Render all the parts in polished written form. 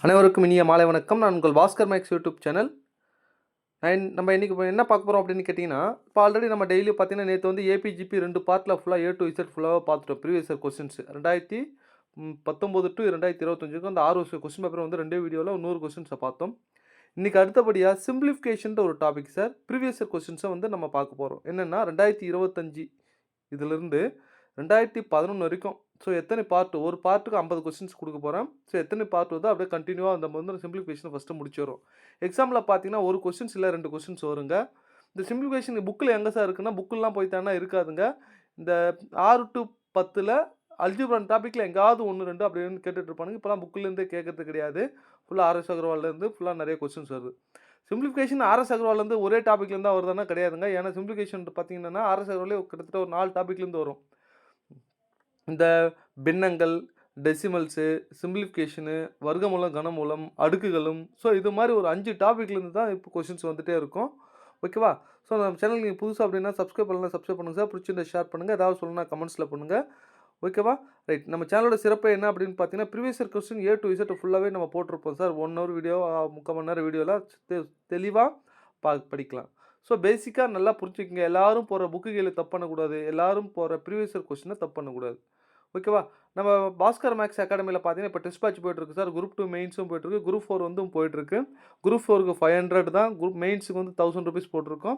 அனைவருக்கும் இனிய மாலை வணக்கம். நான் உங்கள் பாஸ்கர் மேக்ஸ் யூடியூப் சேனல். நம்ம இன்றைக்கி என்ன பார்க்க போகிறோம் அப்படின்னு கேட்டிங்கன்னா, இப்போ ஆல்ரெடி நம்ம டெய்லி பார்த்தீங்கன்னா நேற்று வந்து ஏபிஜிபி 2 பார்ட்டில் ஃபுல்லாக ஏ டு இசட் ஃபுல்லாக பார்த்துட்டோம். ப்ரீவியஸ் இயர் கொஸ்டின்ஸ் 2019 டு 2025க்கு அந்த 6 வருஷம் கொஸ்டின் பேப்பர் வந்து 2 வீடியோவில் 100 கொஸ்டின்ஸை பார்த்தோம். இன்றைக்கி அடுத்தபடியாக சிம்பிளிஃபிகேஷன் ஒரு டாபிக் சார். ப்ரீவியஸ் இயர் கொஸ்டின்ஸை வந்து நம்ம பார்க்க போகிறோம். என்னென்னா 2025 இதிலிருந்து 2011 வரைக்கும். ஸோ எத்தனை பார்ட், ஒரு பார்ட்டுக்கு 50 கொஸ்டின்ஸ் கொடுக்க போகிறேன். ஸோ எத்தனை பார்ட் வருதோ அப்படியே கண்டினியூவாக நம்ம வந்து சிம்பிளிஃபிகேஷனை ஃபஸ்ட்டு முடிச்சிடும். எக்ஸாம்பிள் பார்த்தீங்கன்னா ஒரு கொஸ்டின்ஸ் இல்லை 2 கொஸ்டின்ஸ் வருங்க. இந்த சிம்பிளிஃபிகேஷன் புக்கில் எங்கே சார் இருக்குன்னா, புக்கெலாம் போய்த்தானா இருக்காதுங்க. இந்த 6 to 10 அல்ஜிப்ரா டாப்பிக்கில் எங்காவது 1, 2 அப்படின்னு கேட்டுட்டு இருப்பானுங்க. இப்போலாம் புக்கிலேருந்தே கேட்கறது கிடையாது. ஃபுல்லாக ஆர்எஸ் அகர்வால்லேருந்து ஃபுல்லாக நிறைய கொஸ்டின்ஸ் வருது. சிம்பிளிஃபிகேஷன் ஆர்எஸ் அகர்வால்லேருந்து ஒரே டாப்பிக்லேருந்து வருதானா கிடையாதுங்க. ஏன்னா சிம்பிளிஃபிகேஷன் பார்த்தீங்கன்னா ஆர்எஸ் அகர்வாலே கிட்டத்தட்ட ஒரு 4 டாப்பிக்லேருந்து வரும். இந்த பின்னங்கள், டெசிமல்ஸு, சிம்பிளிஃபிகேஷனு, வர்க்கமூலம், கனமூலம், அடுக்குகளும், ஸோ இது மாதிரி ஒரு 5 டாப்பிக்லேருந்து தான் இப்போ கொஸ்டின்ஸ் வந்துகிட்டே இருக்கும். ஓகேவா? ஸோ நம்ம சேனல் நீங்கள் புதுசாக அப்படின்னா சப்ஸ்கிரைப் பண்ணலாம், சப்ஸ்கிரைப் பண்ணுங்கள் சார். பிடிச்சிருந்தா ஷேர் பண்ணுங்கள். ஏதாவது சொல்லணும்னா கமெண்ட்ஸில் பண்ணுங்கள். ஓகேவா? ரைட். நம்ம சேனலோட சிறப்பு என்ன அப்படின்னு பார்த்தீங்கன்னா, previous year question A to Z ஃபுல்லாகவே நம்ம போட்டிருப்போம் சார். 1 ஹவர் வீடியோ, 3/4 மணி நேரம் வீடியோவில் தெளிவாக படிக்கலாம். ஸோ பேசிக்காக நல்லா புரிஞ்சுக்கங்க. எல்லோரும் போகிற புக்கு கீழே தப்பு பண்ணக்கூடாது. எல்லோரும் போகிற ப்ரீவியஸ் இயர் கொஸ்டினை தப்பு பண்ணக்கூடாது. ஓகேவா? நம்ம பாஸ்கர் மேக்ஸ் அகாடமியில் பார்த்தீங்கன்னா இப்போ டெஸ்ட் பேட்ச் போய்ட்டுருக்கு சார். குரூப் 2 மெயின்ஸும் போய்ட்டுருக்கு, குரூப் 4 வந்து போய்ட்டுருக்கு. குரூப் 4க்கு 500 தான், குரூப் மெயின்ஸுக்கு வந்து 1000 ருபீஸ் போட்டிருக்கோம்.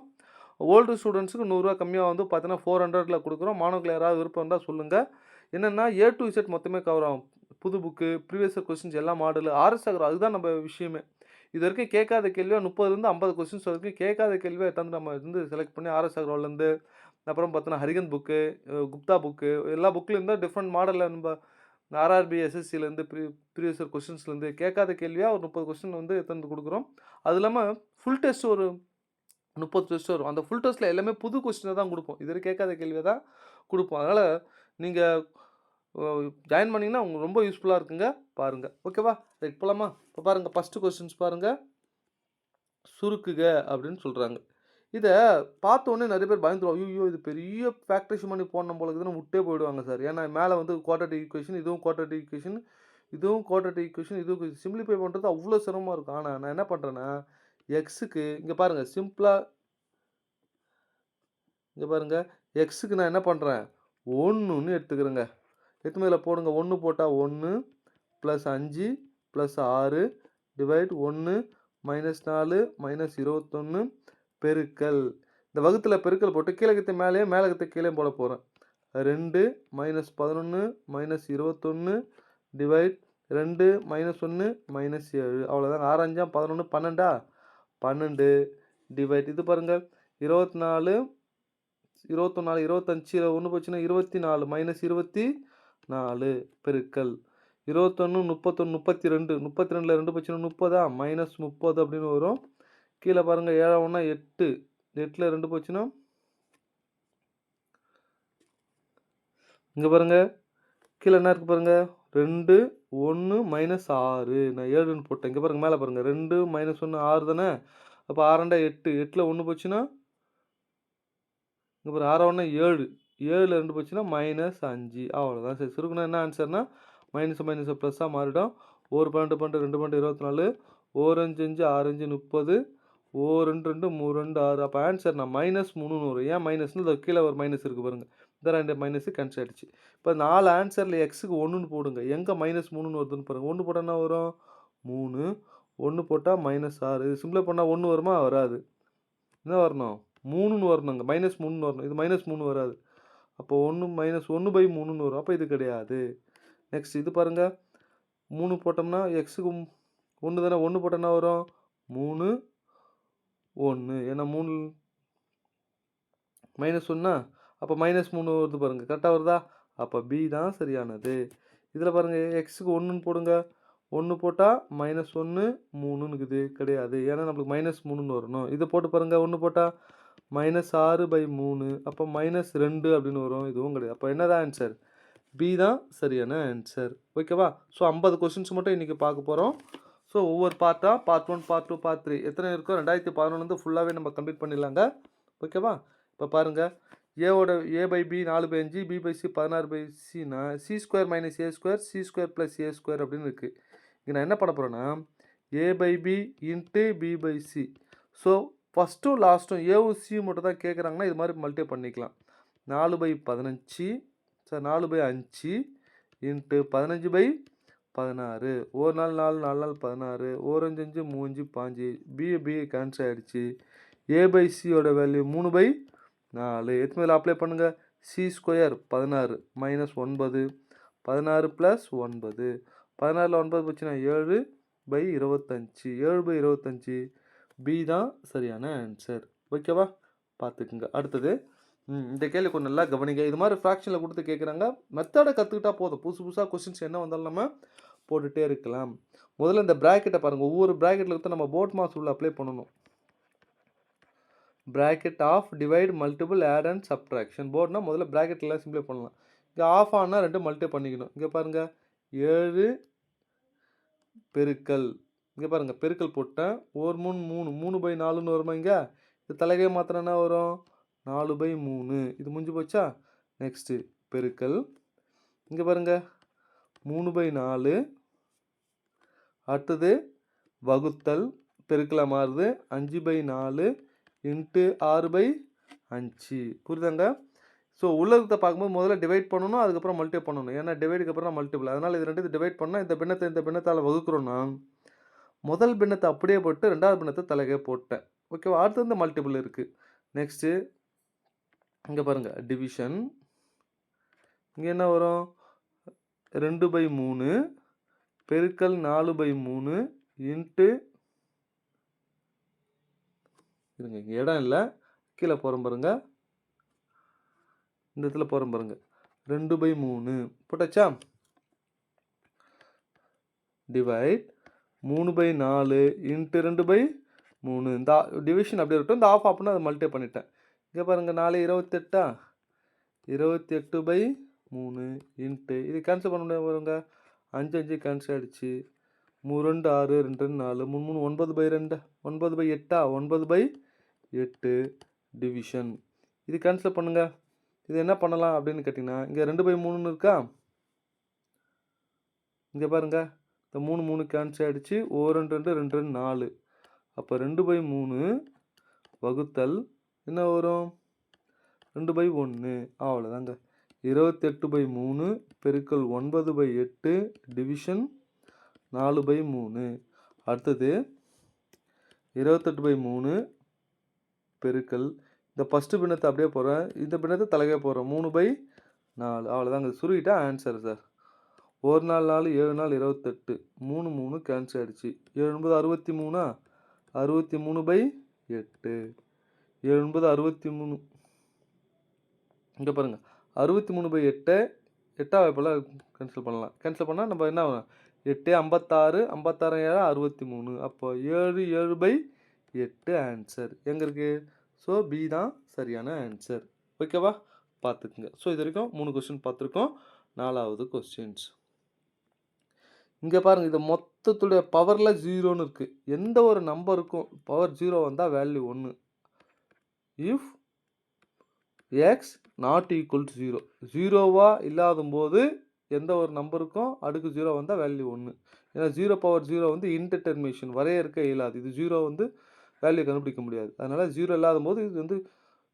ஓல்டு ஸ்டூடெண்ட்ஸுக்கு 100 கம்மியாக வந்து பார்த்தீங்கன்னா 400ல் கொடுக்குறோம். மாணவர்கள் யாராவது விருப்பம் இருந்தால் சொல்லுங்கள். என்னென்னா ஏ டு இசட் மொத்தமே கவர் ஆகும். புது புக்கு, ப்ரீவியஸ் இயர் கொஸ்டின்ஸ் எல்லா மாடலு, ஆர்எஸ் அகர், அதுதான் நம்ம விஷயமே. இது வரைக்கும் கேட்காத கேள்வியாக 30லேருந்து 50 கொஸ்டின்ஸ் வரைக்கும் கேட்காத கேள்வியாக எடுத்து நம்ம வந்து செலக்ட் பண்ணி ஆர்எஸ் அகர்வால்லேருந்து, அப்புறம் பார்த்தோன்னா ஹரிகந்த் புக்கு, குப்தா புக்கு, எல்லா புக்லேருந்து டிஃப்ரெண்ட் மாடலில் நம்ம ஆர்ஆர்பி எஸ்எஸ்சிலேருந்து ப்ரீவியஸ் இயர் கொஸ்டின்ஸ்லேருந்து கேட்காத கேள்வியாக ஒரு 30 கொஸ்டின் வந்து எடுத்து கொடுக்குறோம். அது இல்லாமல் ஃபுல் டெஸ்ட் ஒரு 30 டெஸ்ட் வரும். அந்த ஃபுல் டெஸ்ட்டில் எல்லாமே புது கொஸ்டினை தான் கொடுப்போம். இது கேட்காத கேள்வியை தான் கொடுப்போம். அதனால் நீங்கள் ஜாயின் பண்ணிங்கன்னா உங்களுக்கு ரொம்ப யூஸ்ஃபுல்லாக இருக்குங்க. பாருங்கள். ஓகேவா? ரைட், போகலாமா? இப்போ பாருங்கள், ஃபஸ்ட்டு கொஸ்டின்ஸ் பாருங்கள். சுருக்குக அப்படின்னு சொல்கிறாங்க. இதை பார்த்தோன்னே நிறைய பேர் பயந்துருவாங்க. ஐயோ, இது பெரிய ஃபேக்டரேஷன் பண்ணி போடணும் போல இருக்குதுன்னு விட்டே போயிடுவாங்க சார். ஏன்னா மேலே வந்து குவாட்ரேட்டிக் ஈக்குவேஷன், இதுவும் குவாட்ரேட்டிக் ஈக்குவேஷன், இதுவும் குவாட்ரேட்டிக் ஈக்குவேஷன், இதுவும் சிம்பிளிஃபை பண்ணுறது அவ்வளோ சிரமமாக இருக்கும். ஆனால் நான் என்ன பண்ணுறேன்னா, எக்ஸுக்கு இங்கே பாருங்கள் சிம்பிளாக, இங்கே பாருங்கள் எக்ஸுக்கு நான் என்ன பண்ணுறேன், 1ன்னு எடுத்துக்கிறேங்க. எத்தனை இதில் போடுங்க. 1 போட்டால் 1 + 5 + 6 டிவைட் 1 -4 -21 பெருக்கல். இந்த வகுத்தில் பெருக்கல் போட்டு கீழகத்தை மேலேயே மேலகத்தை கீழே போட போகிறேன். 2 -11 -21 டிவைட் 2 -1 -7. அவ்வளோதாங்க. 6 5 11 12 12 டிவைட் இது பாருங்கள் 24 25 1 போச்சுன்னா 24 -24 பெருக்கல் 21 31 32 32ல் 2 போச்சுன்னா 30 -30 அப்படின்னு வரும். கீழே பாருங்கள் 7 1 8 8ல் 2 போச்சுன்னா இங்கே பாருங்கள் கீழே என்ன இருக்குது பாருங்கள் 2 1 -6. நான் 7ன்னு போட்டேன். இங்கே பாருங்கள் மேலே பாருங்கள் 2 -1 6 தானே. அப்போ 6 2 8 8ல் 1 போச்சுன்னா இங்கே பாருங்கள் 6 1 7 7ல் 2 போச்சுன்னா -5. அவ்வளோதான் சரி. சுருக்குனா என்ன ஆன்சர்னா மைனஸ் மைனஸ் ப்ளஸ்ஸாக மாறிடும். 1 12 12 2 12 24 1 5 5 6 5 30 2 2 3 2 6. அப்போ ஆன்சர் நான் -3ன்னு வரும். ஏன் மைனஸ்னு இந்த கீழே ஒரு மைனஸ் இருக்குது பாருங்கள். இந்த 2 மைனஸு கேன்சல் ஆகிடுச்சு. இப்போ 4 ஆன்சரில் எக்ஸுக்கு 1ன்னு போடுங்க. எங்கே -3ன்னு வருதுன்னு பாருங்கள். 1 போட்டால் என்ன வரும் 3, 1 போட்டால் -6. இது சிம்பிளாக பண்ணால் 1 வருமா? வராது. என்ன வரணும் 3ன்னு வரணுங்க. -3ன்னு வரணும். இது -3 வராது. அப்போ 1 வரும். அப்போ இது கிடையாது. நெக்ஸ்ட் இது பாருங்கள் 3 போட்டோம்னா எக்ஸுக்கு 1 தானே. 1 போட்டால் என்ன வரும் 3 1. ஏன்னா 3 -1 அப்போ -3 வருது பாருங்கள். கரெக்டாக வருதா? அப்போ பி தான் சரியானது. இதில் பாருங்கள் எக்ஸுக்கு 1ன்னு போடுங்க. 1 போட்டால் -1 3ன்னு இருக்குது. கிடையாது. ஏன்னா நம்மளுக்கு -3ன்னு வரணும். இதை போட்டு பாருங்கள். 1 போட்டால் -6/3. அப்போ -2 அப்படின்னு வரும். இதுவும் கிடையாது. அப்போ என்னதான் ஆன்சர்? பி தான் சரியான ஆன்சர். ஓகேவா? ஸோ 50 கொஸ்டின்ஸ் மட்டும் இன்றைக்கி பார்க்க போகிறோம். ஸோ ஒவ்வொரு பார்ட்டாக பார்ட் 1 பார்ட் 2 பார்ட் 3 எத்தனை இருக்கோ 2011 ஃபுல்லாகவே நம்ம கம்ப்ளீட் பண்ணிடலாங்க. ஓகேவா? இப்போ பாருங்கள் ஏவோட A/B 4/5 B/C 16/Cனா C² - A² C² + A² அப்படின்னு இருக்குது. இங்கே நான் என்ன பண்ண போகிறேன்னா a/b இன்ட்டு b/c. ஸோ ஃபஸ்ட்டும் லாஸ்ட்டும் ஏவும் சியும் மட்டும் தான் கேட்குறாங்கன்னா இது மாதிரி மல்டிப்ளை பண்ணிக்கலாம். 4/15 சார் 4/5 இன்ட்டு 15/16. ஒரு நாள் 4 4 நாள் 16 ஒரு 5 5 3 5 பி கேன்சல் ஆகிடுச்சு. a/cயோட வேல்யூ 3/4. எத்தனை அப்ளை பண்ணுங்கள். c² 16 மைனஸ் 9 16 + 9 16ல் 9 போச்சுன்னா 7/25 7/25 பி தான் சரியான ஆன்சர். ஓகேவா, பார்த்துக்குங்க. அடுத்தது இந்த கேள்வி கொஞ்சம் நல்லா கவனிங்க. இது மாதிரி ஃப்ராக்ஷனில் கொடுத்து கேட்குறாங்க. மெத்தடை கற்றுக்கிட்டா போதும். புதுசாக கொஸ்டின்ஸ் என்ன வந்தாலும் நம்ம போட்டுகிட்டே இருக்கலாம். முதல்ல இந்த ப்ராக்கெட்டை பாருங்கள். ஒவ்வொரு ப்ராக்கெட்டில் எடுத்து நம்ம போர்ட் மாஸ் உள்ள அப்ளை பண்ணணும். Bracket of divide multiple add and subtraction. போர்ட்னா முதல்ல ப்ராக்கெட்லாம் சிம்பிளை பண்ணலாம். இங்கே ஆஃப் ஆனால் 2 மல்டிப்ளை பண்ணிக்கணும். இங்கே பாருங்கள் 7 பெருக்கல் இங்கே பாருங்கள் பெருக்கல் போட்டேன். 1 3 3 3/4ன்னு வருமா? இங்கே இது தலைகை மாத்திரன்னா வரும் 4/3. இது முடிஞ்சு போச்சா? நெக்ஸ்ட்டு பெருக்கல் இங்கே பாருங்கள் 3/4. அடுத்தது வகுத்தல் பெருக்கலாக மாறுது 5/4 இன்ட்டு 6/5. புரியுதாங்க? ஸோ உள்ளதை பார்க்கும்போது முதல்ல டிவைட் பண்ணணும், அதுக்கப்புறம் மல்டிப்ளை பண்ணணும். ஏன்னா டிவைடுக்கு அப்புறம் மல்டிபிள். அதனால் இது ரெண்டு டிவைட் பண்ணால் இந்த பின்னத்தால் வகுக்கிறோன்னா முதல் பின்னத்தை அப்படியே போட்டு 2வது பின்னத்தை தலைகை போட்டேன். ஓகேவா? அடுத்து வந்து மல்டிபிள் இருக்குது. நெக்ஸ்ட்டு இங்கே பாருங்கள் டிவிஷன். இங்கே என்ன வரும்? 2/3 பெருக்கல் 4/3 இன்ட்டு இருங்க இங்கே இடம் இல்லை, கீழே போகிறோம் பாருங்கள். இந்த இடத்துல போகிறோம் பாருங்கள் 2/3 போட்டாச்சா? Divide 3/4 into 2/3. இந்த டிவிஷன் அப்படியே இருக்கட்டும். இந்த ஆஃப் ஆப்னா அதை மல்டிப்ளை பண்ணிட்டேன். இங்கே பாருங்கள் 4 28 28/3 இன்ட்டு இது கேன்சல் பண்ண முடியாது பாருங்க. 5 5 கேன்சல் ஆகிடுச்சு. 3 2 6 2 2 4 3 3 9/2 9/8 9/8 டிவிஷன். இது கேன்சல் பண்ணுங்கள். இது என்ன பண்ணலாம் அப்படின்னு கேட்டிங்கன்னா இங்கே 2/3 இருக்கா? இங்கே பாருங்கள் இந்த 3 3 கேன்சல் ஆகிடுச்சு. 1 2 2 2 2 4. அப்போ 2/3 வகுத்தல் என்ன வரும்? 2/1. அவ்வளோதாங்க. 28/3 பெருக்கல் 9/8 டிவிஷன் 4/3. அடுத்தது 28/3 பெருக்கல் இந்த ஃபஸ்ட்டு பின்னத்தை அப்படியே போகிறேன், இந்த பின்னத்தை தலைகை போகிறேன் 3/4. அவ்வளோதாங்க. சுருக்கிட்டா ஆன்சர் சார். 1 4 4 7 4 28 3 3 கேன்சல் ஆகிடுச்சு. 7 9 63 63/8 7 9 63. இங்கே பாருங்கள் 63/8 8ஆம் வாய்ப்பில் கேன்சல் பண்ணலாம். கேன்சல் பண்ணால் நம்ம என்ன 8 56 56 7 63. அப்போ 7 7/8 ஆன்சர் எங்கே இருக்குது? ஸோ பி தான் சரியான ஆன்சர். ஓகேவா, பார்த்துக்குங்க. ஸோ இது வரைக்கும் 3 கொஸ்டின் பார்த்துருக்கோம். 4வது கொஸ்டின்ஸ் இங்கே பாருங்கள். இது மொத்தத்துடைய பவரில் 0ன்னு இருக்குது. எந்த ஒரு நம்பருக்கும் பவர் 0 வந்தால் value 1. If X not equal to 0 0வாக இல்லாத போது எந்த ஒரு நம்பருக்கும் அடுக்கு 0 வந்தால் வேல்யூ 1. ஏன்னா 0/0 வந்து இன்டர்டெர்மினேஷன் வரையறுக்க இயலாது. இது 0 வந்து வேல்யூ கண்டுபிடிக்க முடியாது. அதனால் 0 இல்லாத போது இது வந்து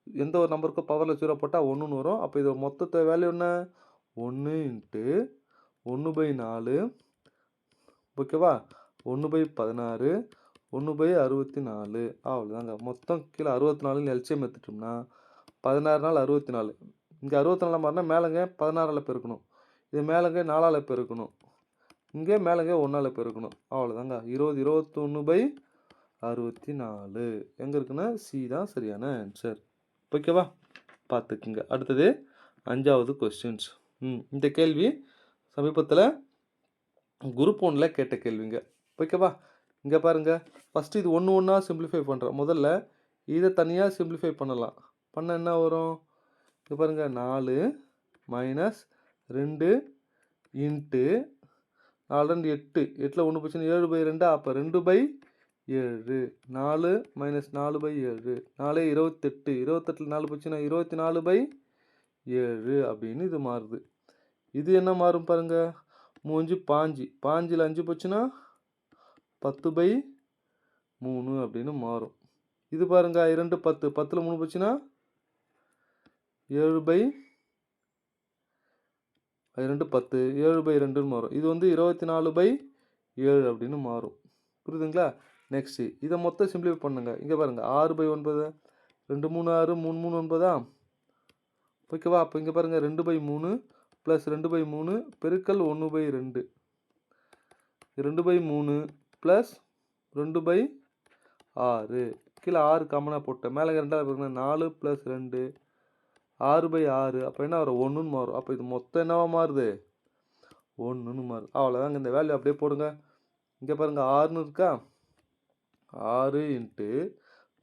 எந்த ஒரு நம்பருக்கும் பவரில் 0 போட்டால் 1ன்னு வரும். அப்போ இது மொத்தத்தை வேல்யூ என்ன? 1 இன்ட்டு 1/4. ஓகேவா? 1/16 1/64. அவ்வளோதாங்க. மொத்தம் கீழே 64 எல்சிஎம் எடுத்துட்டோம்னா 16 நாள் 64. இங்கே 64 மாறினா மேலேங்க 16ஆல் பெருக்கணும். இது மேலேங்க 4ஆல் பெருக்கணும். இங்கே மேலேங்க 1ஆல் பெருக்கணும். அவ்வளோதாங்க. 20 21/64 எங்கே இருக்குன்னா சி தான் சரியான ஆன்சர். ஓகேவா, பார்த்துக்குங்க. அடுத்தது 5வது கொஸ்டின்ஸ். இந்த கேள்வி சமீபத்தில் குரூப் 1ல் கேட்ட கேள்விங்க. ஓகேவா, இங்கே பாருங்கள். ஃபஸ்ட்டு இது ஒன்று ஒன்றா சிம்பிளிஃபை பண்ணுறோம். முதல்ல இதை தனியாக சிம்பிளிஃபை பண்ணலாம். பண்ண என்ன வரும்? இங்கே பாருங்கள் 4 மைனஸ் 2 இன்ட்டு 4 2 8 8ல் 1 போச்சுன்னா 7/2. அப்போ 2/7 4 மைனஸ் 4/7 4 28 28ல் 4 போச்சுன்னா 24/7 அப்படின்னு இது மாறுது. இது என்ன மாறும் பாருங்கள் 3 5 5ல் 5 போச்சுன்னா 10/3 அப்படின்னு மாறும். இது பாருங்க 2 10 10ல் 3 போச்சுன்னா 7/2 10 7/2ன்னு மாறும். இது வந்து 24/7 அப்படின்னு மாறும். புரியுதுங்களா? நெக்ஸ்ட் இதை மொத்தம் சிம்பிளிஃபை பண்ணுங்க. இங்கே பாருங்க 6/9 2 3 6 3 3 9ஆ? ஓகேவா? அப்போ இங்கே பாருங்க 2/3 ப்ளஸ் 2/3 பெருக்கல் 1/2 2/3 ப்ளஸ் 2/6 கீழே 6 காமனாக போட்டேன். மேலே 2 பாருங்க 4 ப்ளஸ் 2 6/6 அப்போ என்ன வரும் 1ன்னு மாறும். அப்போ இது மொத்தம் என்னவா மாறுது 1ன்னு மாறுது. அவ்வளோதாங்க. இந்த வேல்யூ அப்படியே போடுங்க. இங்கே பாருங்க 6ன்னு இருக்கா? 6 இன்ட்டு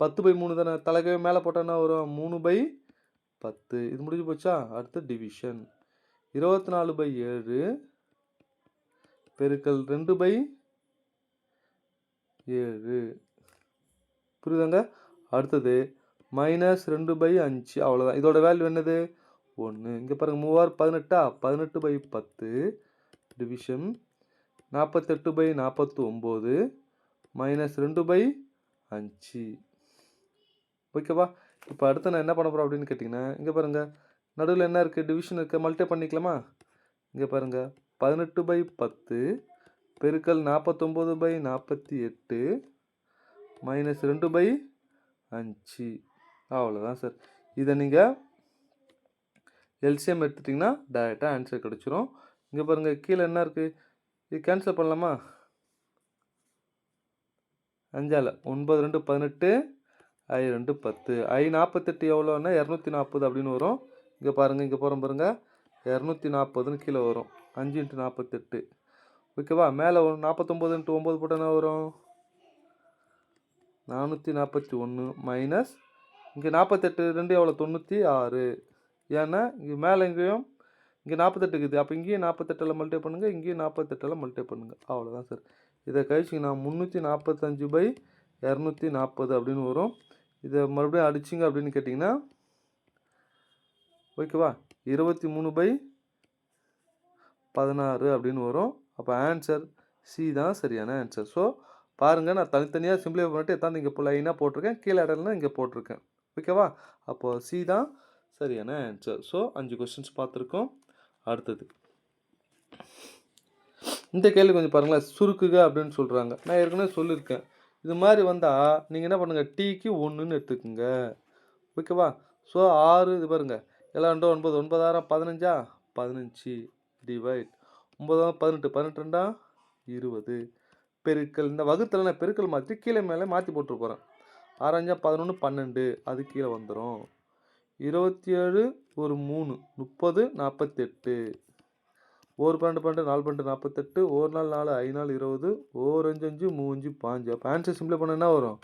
10/3 தானே. தலைக்கவே மேலே போட்டால் என்ன வரும் 3/10. இது முடிஞ்சு போச்சா? அடுத்து டிவிஷன் 24/7 பெருக்கல் 2/7 புரியுதாங்க? அடுத்தது -2/5 அவ்வளோதான். இதோட வேல்யூ என்னது 1. இங்கே பாருங்க 3 6 18 டிவிஷன் 48/49 -2/5 ஓகேவா? இப்போ அடுத்து நான் என்ன பண்ண போகிறேன் அப்படின்னு கேட்டிங்கன்னா, இங்கே பாருங்கள் நடுவில் என்ன இருக்குது டிவிஷன் இருக்குது. மல்டிப்ளை பண்ணிக்கலாமா? இங்கே பாருங்கள் 18/10 பெருக்கல் 49/48 -2/5 அவ்வளோதான் சார். இதை நீங்கள் எல்சிஎம் எடுத்துட்டிங்கன்னா டைரெக்டாக ஆன்சர் கிடச்சிரும். இங்கே பாருங்கள் கீழே என்ன இருக்குது, இது கேன்சல் பண்ணலாமா? 5ஆல் 9 2 18 I 2 10 I 48 எவ்வளோன்னா 240 அப்படின்னு வரும். இங்கே பாருங்கள் இங்கே போகிறோம் பாருங்கள் 240ன்னு கீழே வரும். 5 × 48 ஓகேவா? மேலே 49 × 9 போட்டால் என்ன வரும் 441 மைனஸ் இங்கே 48 2 எவ்வளோ 96. ஏன்னா இங்கே மேலே இங்கேயும் இங்கே 48 இருக்குது. அப்போ இங்கேயும் 48 மல்டிப்ளை பண்ணுங்கள், இங்கேயும் 48 மல்டிப்ளை பண்ணுங்கள். அவ்வளோதான் சார். இதை கழிச்சிங்கன்னா 345/240 அப்படின்னு வரும். இதை மறுபடியும் அடிச்சிங்க அப்படின்னு கேட்டிங்கன்னா ஓகேவா 23/16 அப்படின்னு வரும். அப்போ ஆன்சர் சி தான் சரியான ஆன்சர். ஸோ பாருங்கள், நான் தனித்தனியாக சிம்பிளிஃபை பண்ணிட்டு எத்தாந்து இங்கே லைனாக போட்டிருக்கேன், கீழே இடம்னா இங்கே போட்டிருக்கேன். ஓகேவா? அப்போது சி தான் சரியான ஆன்சர். ஸோ 5 கொஸ்டின்ஸ் பார்த்துருக்கோம். அடுத்தது இந்த கேள்வி கொஞ்சம் பாருங்களேன். சுருக்குக அப்படின்னு சொல்கிறாங்க. நான் ஏற்கனவே சொல்லியிருக்கேன். இது மாதிரி வந்தால் நீங்கள் என்ன பண்ணுங்கள், டீக்கு 1ன்னு எடுத்துக்கோங்க. ஓகேவா? ஸோ 6 இது பாருங்கள் எல்லாம் 2 9 9 6 15 15 டிவைட் 9 18 18 20 பெருக்கல். இந்த வகுத்தில் நான் பெருக்கல் மாற்றி கீழே மேலே மாற்றி போட்டு போகிறேன். 6 5 11 12 அது கீழே வந்துடும். 27 ஒரு 3 30 48 ஒரு 12 12 4 12 48 ஒரு 4 4 5 4 20 ஒரு 5 5 3 5 அப்போ ஆன்சர் சிம்பிளை பண்ண என்ன வரும்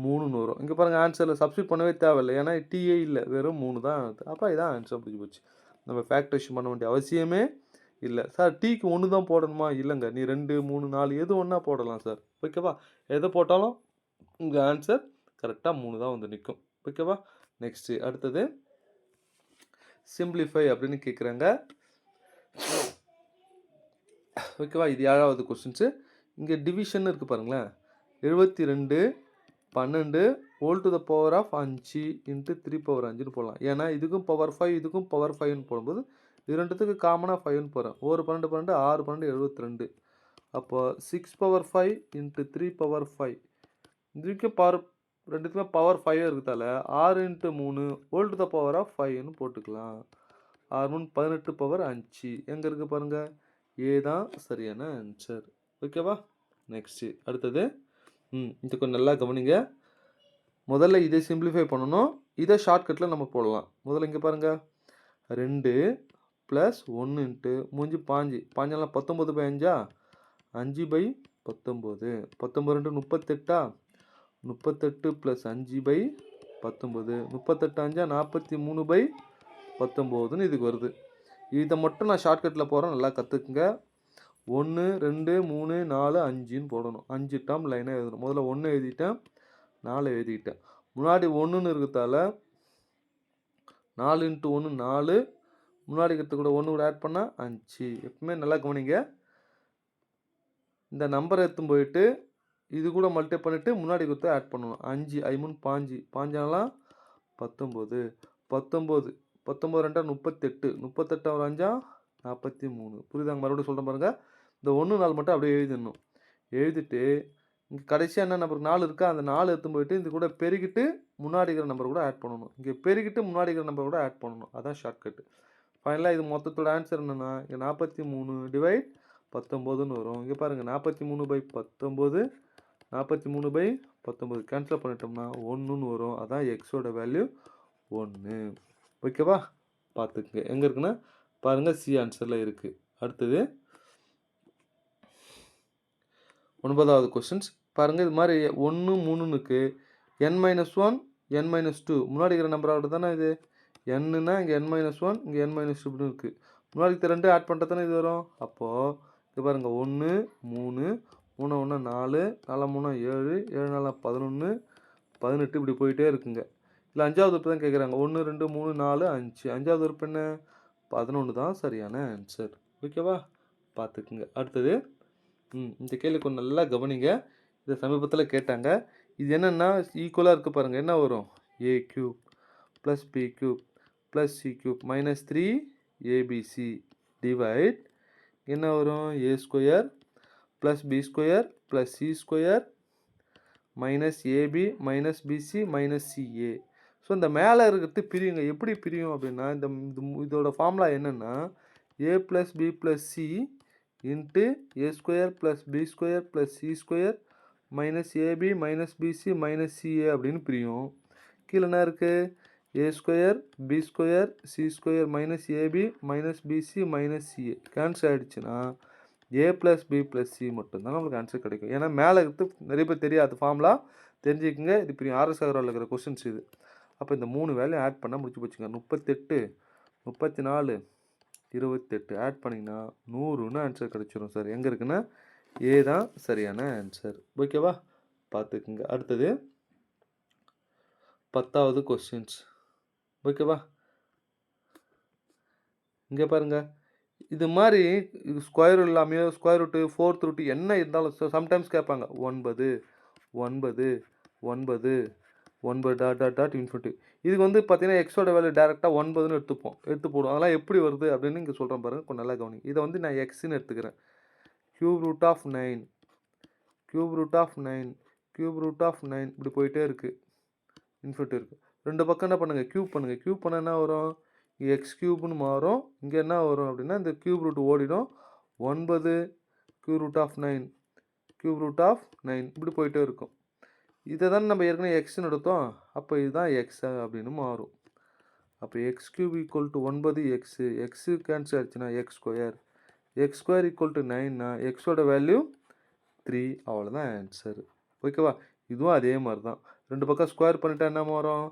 3ன்னு வரும். இங்கே பாருங்கள் ஆன்சரில் சப்ஸ்டியூட் பண்ணவே தேவையில்லை, ஏன்னா டீயே இல்லை, வெறும் 3 தான். அப்போ இதான் ஆன்சர் முடிஞ்சு போச்சு. நம்ம ஃபேக்டரேஷன் பண்ண வேண்டிய அவசியமே இல்லை. சார் டீக்கு 1 தான் போடணுமா? இல்லைங்க, நீ 2 3 4 எது ஒன்றா போடலாம் சார். ஓகேவா? எதை போட்டாலும் உங்கள் ஆன்சர் கரெக்டாக 3 தான் வந்து நிற்கும். ஓகேவா? நெக்ஸ்ட்டு அடுத்தது சிம்பிளிஃபை அப்படின்னு கேட்குறாங்க. ஓகேவா? இது 7வது கொஸ்டின்ஸு. இங்கே டிவிஷன் இருக்குது பாருங்களேன். 72 12 whole to the power of 5 into 3/5ன்னு போடலாம். ஏன்னா இதுக்கும் பவர் 5 இதுக்கும் பவர் 5ன்னு போடும்போது இது ரெண்டுத்துக்கு காமனாக 5ன்னு போகிறேன். ஒரு 12 12 6 12 72. அப்போ 6/5 இன்ட்டு 3/5 இதுக்கும் பவர் ரெண்டுத்துக்குமே பவர் 5 இருக்கிறதால 6 × 3 whole to the power of 5ன்னு போட்டுக்கலாம். 6 3 18/5 எங்கே இருக்குது பாருங்கள், ஏ தான் சரியான ஆன்சர். ஓகேவா? நெக்ஸ்ட்டு அடுத்தது இது கொஞ்சம் நல்லா கவனிங்க. முதல்ல இதை சிம்பிளிஃபை பண்ணணும், இதை ஷார்ட்கட்டில் நம்ம போடலாம். முதல்ல இங்கே பாருங்கள் 2 + 1 இன்ட்டு 3 5 5 19/5 5/19 19 2 38 38 + 5/19 38 5 43/19ன்னு இதுக்கு வருது. இதை மட்டும் நான் ஷார்ட்கட்டில் போகிறேன், நல்லா கற்றுக்குங்க. 1 2 3 4 5ன்னு போடணும். 5 டேர்ம் லைனாக எழுதணும். முதல்ல 1 எழுதிட்டேன், 4 எழுதிக்கிட்டேன். முன்னாடி 1ன்னு இருக்கிறதால 4 × 1 4, முன்னாடி இருக்கிறது கூட 1 கூட ஆட் பண்ணால் 5. எப்பவுமே நல்லா கவனிங்க. இந்த நம்பரை எடுத்துன்னு போயிட்டு இது கூட மல்டிப்ளை பண்ணிவிட்டு முன்னாடி கொடுத்து ஆட் பண்ணணும். 5 ஐ 3 பாஞ்சு, பாஞ்சாலாம் 19, 19 19 2 38, 38 ஒரு 5 43. புரியுதாங்க? மறுபடியும் சொல்கிறேன் பாருங்கள். இந்த 1 4 மட்டும் அப்படியே எழுதிடணும். எழுதிட்டு இங்கே கடைசியாக என்ன நம்பருக்கு 4 இருக்கா, அந்த 4 எடுத்துன்னு போயிட்டு இது கூட பெருகிட்டு முன்னாடி இருக்கிற நம்பர் கூட ஆட் பண்ணணும். இங்கே பெருகிட்டு முன்னாடி இருக்கிற நம்பர் கூட ஆட் பண்ணணும். அதான் ஷார்ட்கட்டு. ஃபைனலாக இது மொத்தத்தோட ஆன்சர் என்னென்னா இங்கே 43 டிவைட் 19ன்னு வரும். இங்கே பாருங்கள் 43/19, 43/19 கேன்சல் பண்ணிட்டோம்னா 1ன்னு வரும். அதான் எக்ஸோட வேல்யூ 1. ஓகேவா? பார்த்துக்குங்க. எங்கே இருக்குன்னா பாருங்கள், சி ஆன்சரில் இருக்குது. அடுத்தது 9வது கொஸ்டின்ஸ் பாருங்கள். இது மாதிரி 1 3னுக்கு n-1 n-2 முன்னாடி இருக்கிற நம்பரோட தானே இது. என்னன்னா இங்கே n-1 இங்கே n-2 இப்படின்னு இருக்குது. முன்னாடி இருக்கிற 2 ஆட் பண்ணுறது தானே இது வரும். அப்போது இது பாருங்கள் 1 3 3 1 4 4 3 7 7 4 11 18 இப்படி போயிட்டே இருக்குங்க. இல்லை 5வது உறுப்பு தான் கேட்குறாங்க. 1 2 3 4 5 5வது உறுப்பு என்ன 11 தான் சரியான ஆன்சர். ஓகேவா? பார்த்துக்குங்க. அடுத்தது இந்த கேள்வி கொஞ்சம் நல்லா கவனிங்க. இதை சமீபத்தில் கேட்டாங்க. இது என்னென்னா ஈக்குவலாக இருக்குது பாருங்கள். என்ன வரும்? a cube + b cube + c cube -3 abc divide என்ன வரும்? a square + b square + c square -ab -bc -ca. So இந்த மேலே இருக்கிறது பிரியுங்க. எப்படி பிரியும் அப்படின்னா இதோட ஃபார்முலா என்னென்னா a + b + c into a square + b square + c square -ab -bc -ca அப்படின்னு பிரியும். கீழே என்ன இருக்குது? a square b square c square -ab -bc -ca cancel ஆகிடுச்சுன்னா a + b + c மட்டும்தான் நம்மளுக்கு ஆன்சர் கிடைக்கும். ஏன்னா மேலே இருக்கிறது நிறைய பேர் தெரியாது. ஃபார்முலா தெரிஞ்சுக்கங்க. இது பிரியும். ஆர்எஸ் அகர்வாலில் இருக்கிற கொஸ்டின்ஸ் இது. அப்போ இந்த 3 வேலையை ஆட் பண்ணால் முடிச்சு போச்சுங்க. 38 34 28 ஆட் பண்ணிங்கன்னா 100ன்னு ஆன்சர் கிடச்சிரும் சார். எங்கே இருக்குன்னா ஏ தான் சரியான ஆன்சர். ஓகேவா? பார்த்துக்குங்க. அடுத்தது 10வது கொஸ்டின்ஸ். ஓகேவா? இங்கே பாருங்கள். இது மாதிரி ஸ்கொயர் இல்லாமையோ ஸ்கொயர் ரூட்டு 4th ரூட்டு என்ன இருந்தாலும் சம்டைம்ஸ் கேட்பாங்க. 9 9 9 9 ... இன்ஃபினிட்டி. இதுக்கு வந்து பார்த்தீங்கன்னா எக்ஸோட வேல்யூ டேரெக்டாக 9ன்னு எடுத்து போடும். அதெல்லாம் எப்படி வருது அப்படின்னு இங்கே சொல்கிறேன் பாருங்கள். கொஞ்சம் நல்லா கவனிங்க. இதை வந்து நான் எக்ஸ்ன்னு எடுத்துக்கிறேன். ³ ரூட் ஆஃப் 9 இப்படி போயிட்டே இருக்குது. இன்ஃபினிட்டி இருக்குது. ரெண்டு பக்கம் என்ன பண்ணுங்கள்? க்யூப் பண்ணுங்கள். க்யூப் பண்ணால் என்ன வரும்? எக்ஸ் க்யூப்னு மாறும். இங்கே என்ன வரும் அப்படின்னா இந்த க்யூப் ரூட் ஓடிடும். 9 ³ ரூட் ஆஃப் 9 இப்படி போயிட்டே இருக்கும். இதை தான் நம்ம ஏற்கனவே எக்ஸ்ன்னு எடுத்தோம். அப்போ இதுதான் எக்ஸ் அப்படின்னு மாறும். அப்போ x³ = 9x. எக்ஸு கேன்சல் ஆச்சுன்னா எக்ஸ் ஸ்கொயர். எக்ஸ் ஸ்கொயர் = 9னா எக்ஸோட வேல்யூ 3. அவ்வளோதான் ஆன்சர். ஓகேவா? இதுவும் அதே மாதிரி தான். ரெண்டு பக்கம் ஸ்கொயர் பண்ணிட்டா என்ன மாறும்?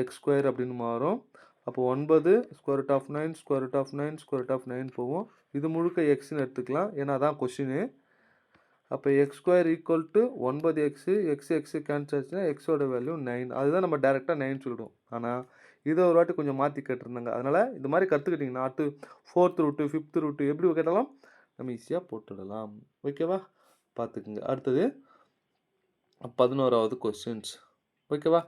எக்ஸ் ஸ்கொயர் அப்படின்னு மாறும். அப்போ 9 √9 போகும். இது முழுக்க எக்ஸ்ன்னு எடுத்துக்கலாம். ஏன்னா அதான் கொஷினு. அப்போ X square = 9x. X cancel ஆச்சுன்னா எக்ஸோட வேல்யூ 9. அதுதான் நம்ம டேரெக்டாக 9 சொல்லிடுவோம். ஆனால் இதை ஒரு வாட்டி கொஞ்சம் மாற்றி கேட்டிருந்தாங்க. அதனால் இது மாதிரி கற்றுக்கிட்டிங்கன்னா 4th ரூட்டு 5th ரூட்டு எப்படி கேட்டாலும் நம்ம ஈஸியாக போட்டுடலாம். ஓகேவா? பார்த்துக்குங்க. அடுத்தது 11வது கொஸ்டின்ஸ். ஓகேவா?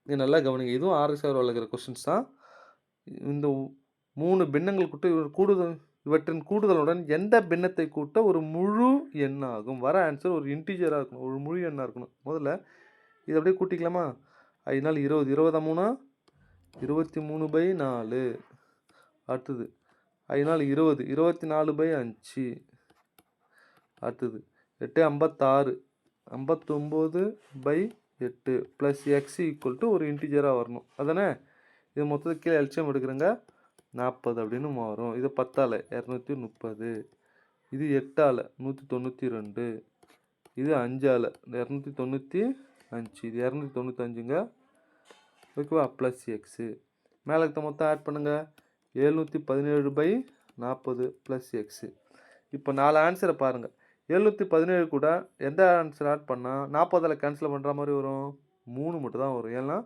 இங்கே நல்லா கவனிங்க. இதுவும் ஆர்எஸ் அகர்வாலில் இருக்கிற கொஸ்டின்ஸ் தான். இந்த 3 பின்னங்கள் இவற்றின் கூடுதலுடன் எந்த பின்னத்தை கூட்ட ஒரு முழு எண்ணாகும்? வர ஆன்சர் ஒரு இன்டீஜராக இருக்கணும். ஒரு முழு எண்ணாக இருக்கணும். முதல்ல இதை அப்படியே கூட்டிக்கலாமா? 5 நாள் 20 20 3 23/4. அடுத்தது 5 நாள் 20 24/5. அடுத்தது 8 56 59/8 ப்ளஸ் எக்ஸ் = ஒரு இன்டீஜராக வரணும். அதானே? இது மொத்தத்துக்கு கீழே எல்சியம் எடுக்கிறேங்க. 40 அப்படின்னு மாறும். இது 10ஆல் 230. இது 8ஆல் 192. இது 5ஆல் 295. இது 295ங்க. ஓகேவா? Plus x. மேலே இருக்க மொத்தம் ஆட் பண்ணுங்கள். 717/40 ப்ளஸ் எக்ஸு. இப்போ 4 ஆன்சரை பாருங்கள். 717 கூட எந்த ஆன்சர் ஆட் பண்ணால் 40ஆல் கேன்சல் பண்ணுற மாதிரி வரும்? 3 மட்டும் தான் வரும். ஏன்னா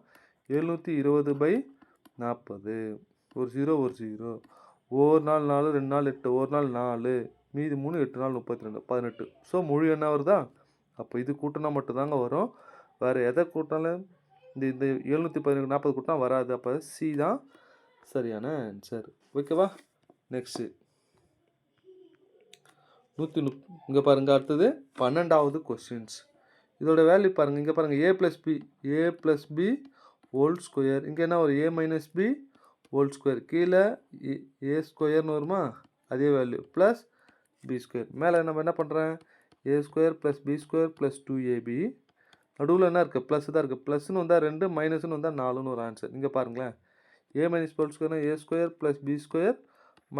720/40. ஒரு 0. ஒரு நாள் 4 2 நாள் 8 ஒரு நாள் 4 மீதி 3 8 நாள் 32 18. ஸோ முழு என்ன வருதா? அப்போ இது கூட்டினா மட்டும்தாங்க வரும். வேறு எதை கூட்டினாலும் இந்த 740 கூட்டினா வராது. அப்போ சி தான் சரியான ஆன்சர். ஓகேவா? நெக்ஸ்ட்டு இங்கே பாருங்கள். அடுத்தது 12வது கொஸ்டின்ஸ். இதோட வேல்யூ பாருங்கள். இங்கே பாருங்கள், ஏ ப்ளஸ் பி ஹோல் ஸ்கொயர். இங்கே என்ன ஒரு ஏ மைனஸ் பி ஹோல் ஸ்கொயர். கீழே ஏ ஸ்கொயர்னு வருமா, அதே வேல்யூ ப்ளஸ் பி ஸ்கொயர். மேலே நம்ம என்ன பண்ணுறேன், a square plus b square plus 2ab. நடுவில் என்ன இருக்குது, ப்ளஸ் தான் இருக்குது. ப்ளஸ்ன்னு வந்தால் 2, மைனஸ்ன்னு வந்தால் 4ன்னு ஒரு ஆன்சர். இங்கே பாருங்களேன், ஏ மைனஸ் ஹோல் ஸ்கொயர்னா a square plus b square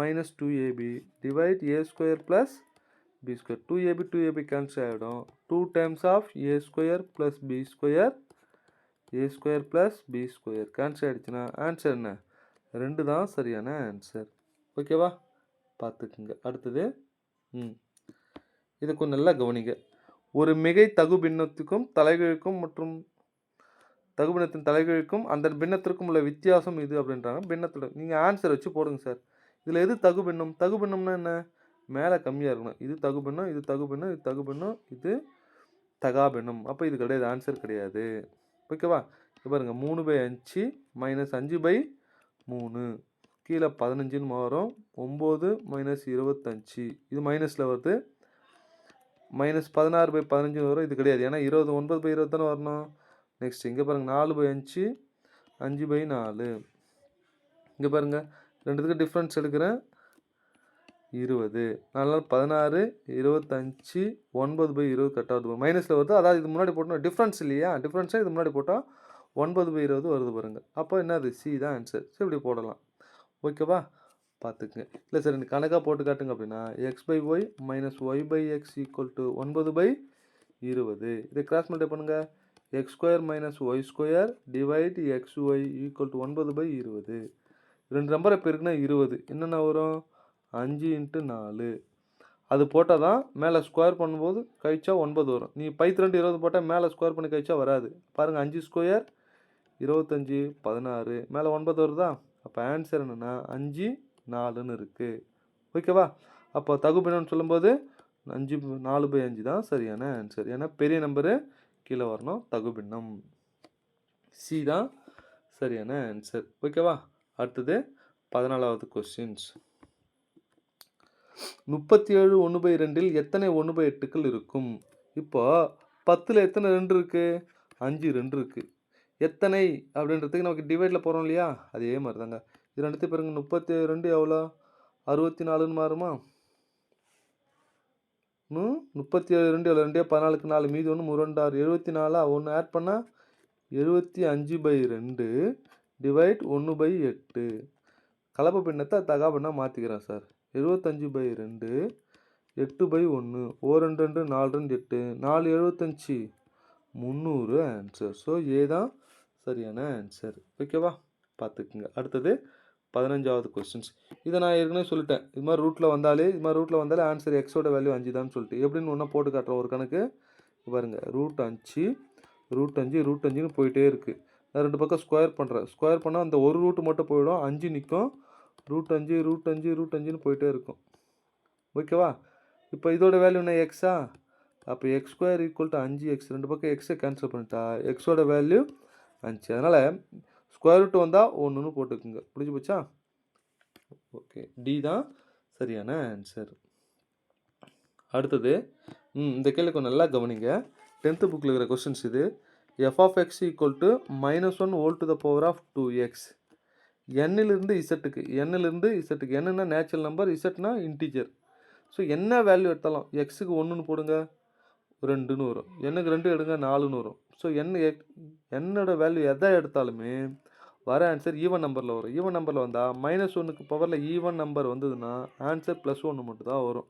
minus 2ab divide a square plus b square. 2ab cancel ஆகிடும். 2 times of a square plus b square plus b square cancel ஆகிடுச்சுன்னா ஆன்சர் என்ன, 2 தான் சரியான answer. ஓகேவா? பார்த்துக்குங்க. அடுத்தது இது கொஞ்சம் நல்லா கவனிங்க. ஒரு மிகை தகு பின்னத்துக்கும் தலைகீழுக்கும் மற்றும் தகுபின்னத்தின் தலைகீழுக்கும் அந்த பின்னத்திற்கும் உள்ள வித்தியாசம் இது அப்படின்றாங்க. பின்னத்தோட நீங்கள் ஆன்சர் வச்சு போடுங்க சார். இதில் எது தகுபின்னம்? தகுபின்னம்னா என்ன, மேலே கம்மியாக இருக்கணும். இது தகுபின்னம், இது தகுபின்னம், இது தகுபின்னம், இது தகாபின்னம். அப்போ இது கிடையாது, ஆன்சர் கிடையாது. ஓகேவா? இப்போ பாருங்கள், 3/5 மைனஸ் 5/3 கீழே 15ன்னு மாறும். 9 மைனஸ் 25 இது மைனஸில் வருது. மைனஸ் 16/15 வரும். இது கிடையாது, ஏன்னா 20 9/20 தானே வரணும். நெக்ஸ்ட் இங்கே பாருங்கள், 4/5 5/4. இங்கே பாருங்கள், ரெண்டுத்துக்கு டிஃப்ரென்ஸ் எடுக்கிறேன், 20. அதனால் 16 25 9/20 கரெக்டாக மைனஸில் வருது. அதாவது இது முன்னாடி போட்டோம், டிஃப்ரென்ஸ் இல்லையா, டிஃப்ரென்ஸாக இது முன்னாடி போட்டால் 9/20 வருது பாருங்கள். அப்போ என்னது, சி தான் ஆன்சர். சரி, இப்படி போடலாம். ஓகேவா? பார்த்துக்குங்க. இல்லை சார் எனக்கு கணக்காக போட்டு காட்டுங்க அப்படின்னா, x/y minus y/x equal to 9/20. இதை கிராஸ் மல்டிப்ளை பண்ணுங்கள். x² minus y² divide xy equal to 9/20. ரெண்டு நம்பரை பெருக்குனா 20. என்னென்ன வரும், 5 × 4. அது போட்டால் தான் மேலே ஸ்கொயர் பண்ணும்போது கழிச்சா 9 வரும். நீ 2 20 போட்டால் மேலே ஸ்கொயர் பண்ணி கழிச்சா வராது. பாருங்கள், 5 ஸ்கொயர் 25 16 மேலே 9 வருதா. அப்போ ஆன்சர் என்னென்னா 5 4ன்னு இருக்குது. ஓகேவா? அப்போ தகுபின்னம்னு சொல்லும்போது 5 4/5 தான் சரியான ஆன்சர். ஏன்னா பெரிய நம்பரு கீழே வரணும், தகுபின்னம். சி தான் சரியான ஆன்சர். ஓகேவா? அடுத்தது 14வது கொஸ்டின்ஸ். 37 1/2 எத்தனை 1/8கள் இருக்கும்? இப்போ 10ல் எத்தனை 2 இருக்குது, 5 2 இருக்குது. எத்தனை அப்படின்றதுக்கு நமக்கு டிவைடில் போகிறோம் இல்லையா, அதே மாதிரி தாங்க. இது ரெண்டுத்தையும் பாருங்க, 32 எவ்வளோ, 64ன்னு மாறுமா. 37 2 எவ்வளோ, 2 14க்கு 4 மீதி 1 3 6 74. 1 ஆட் பண்ணால் 75/2 டிவைட் 1/8. கலப்பு பின்னத்தை தகா பின்னம் மாற்றிக்கிறேன் சார். 75/2 8/1 2 2 4 2 8 4 75 300 ஆன்சர். ஸோ ஏ தான் சரியான ஆன்சர். ஓகேவா? பார்த்துக்குங்க. அடுத்தது 15வது கொஸ்டின்ஸ். இதை நான் ஏற்கனவே சொல்லிட்டேன், இது மாதிரி ரூட்டில் வந்தாலே ஆன்சர் எக்ஸோட வேல்யூ 5 தான் சொல்லிட்டு. எப்படின்னு ஒன்றா போட்டு காட்டுறோம் ஒரு கணக்கு. பாருங்கள், √5 போயிட்டே இருக்குது. நான் ரெண்டு பக்கம் ஸ்கொயர் பண்ணுறேன். ஸ்கொயர் பண்ணால் அந்த ஒரு ரூட்டு மட்டும் போயிடும், 5 நிற்கும். √5 போயிட்டே இருக்கும். ஓகேவா? இப்போ இதோட வேல்யூ என்ன, எக்ஸா. அப்போ x² ஈக்குவல் டு 5x. ரெண்டு பக்கம் எக்ஸை கேன்சல் பண்ணிட்டா எக்ஸோட வேல்யூ 5. அதனால் ஸ்கொயர் ரூட் வந்தால் 1ன்னு போட்டுக்குங்க. புரிஞ்சு போச்சா? ஓகே, டி தான் சரியான ஆன்சர். அடுத்தது இந்த கேள்வி கொஞ்சம் நல்லா கவனிங்க. 10th புக்கில் இருக்கிற கொஸ்டின்ஸ் இது. f(x) equal to -1 whole to the power of 2x. n-லிருந்து z-க்கு, n-னா நேச்சுரல் நம்பர், z-னா இன்டிஜர். ஸோ என்ன வேல்யூ எடுத்தாலும் எக்ஸுக்கு 1ன்னு போடுங்க, 2ன்னு வரும். n-க்கு 2 எடுங்க, 4ன்னு வரும். ஸோ என்னோட வேல்யூ எதை எடுத்தாலுமே வர ஆன்சர் ஈவன் நம்பரில் வரும். ஈவன் நம்பரில் வந்தால் -1க்கு பவரில் ஈவன் நம்பர் வந்ததுன்னா ஆன்சர் +1 மட்டும் தான் வரும்.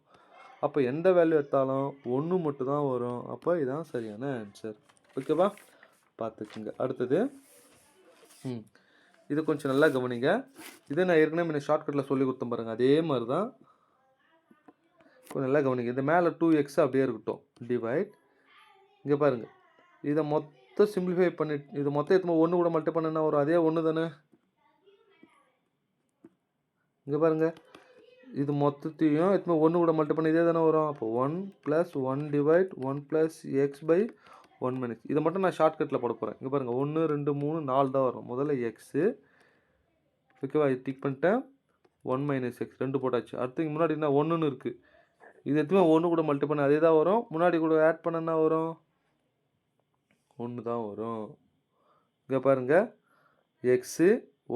அப்போ எந்த வேல்யூ எடுத்தாலும் 1 மட்டும் தான் வரும். அப்போ இதுதான் சரியான ஆன்சர். ஓகேவா? பார்த்துக்குங்க. அடுத்தது இது கொஞ்சம் நல்லா கவனிங்க. இதை நான் ஏற்கனவே ஷார்ட்கட்டில் சொல்லி கொடுத்தேன் பாருங்கள், அதே மாதிரி தான். கொஞ்சம் நல்லா கவனிங்க. இந்த மேலே 2x அப்படியே இருக்கட்டும், டிவைட். இங்கே பாருங்கள், இதை மொத்தம் சிம்பிளிஃபை பண்ணிட்டு இது மொத்தம் எத்தனை 1 கூட மல்டிப்ளை பண்ணா வரும், அதே 1 தானே. இங்கே பாருங்கள், இது மொத்தத்தையும் எத்தனை 1 கூட மல்டிப்ளை பண்ண இதே தானே வரும். அப்போ 1 + 1 டிவைட் 1 + x/1 மைனஸ். இதை மட்டும் நான் ஷார்ட்கட்டில் போட போகிறேன். இங்கே பாருங்கள் 1 2 3 4 தான் வரும். முதல்ல எக்ஸு, ஓகேவா, இது டிக் பண்ணிட்டேன். 1 - x 2 போட்டாச்சு. அடுத்து முன்னாடி என்ன 1ன்னு இருக்குது. இது எதுவுமே 1 கூட மல்டிப்ளை பண்ண அதே தான் வரும். முன்னாடி கூட ஆட் பண்ண என்ன வரும், 1 தான் வரும். இங்கே பாருங்கள் எக்ஸு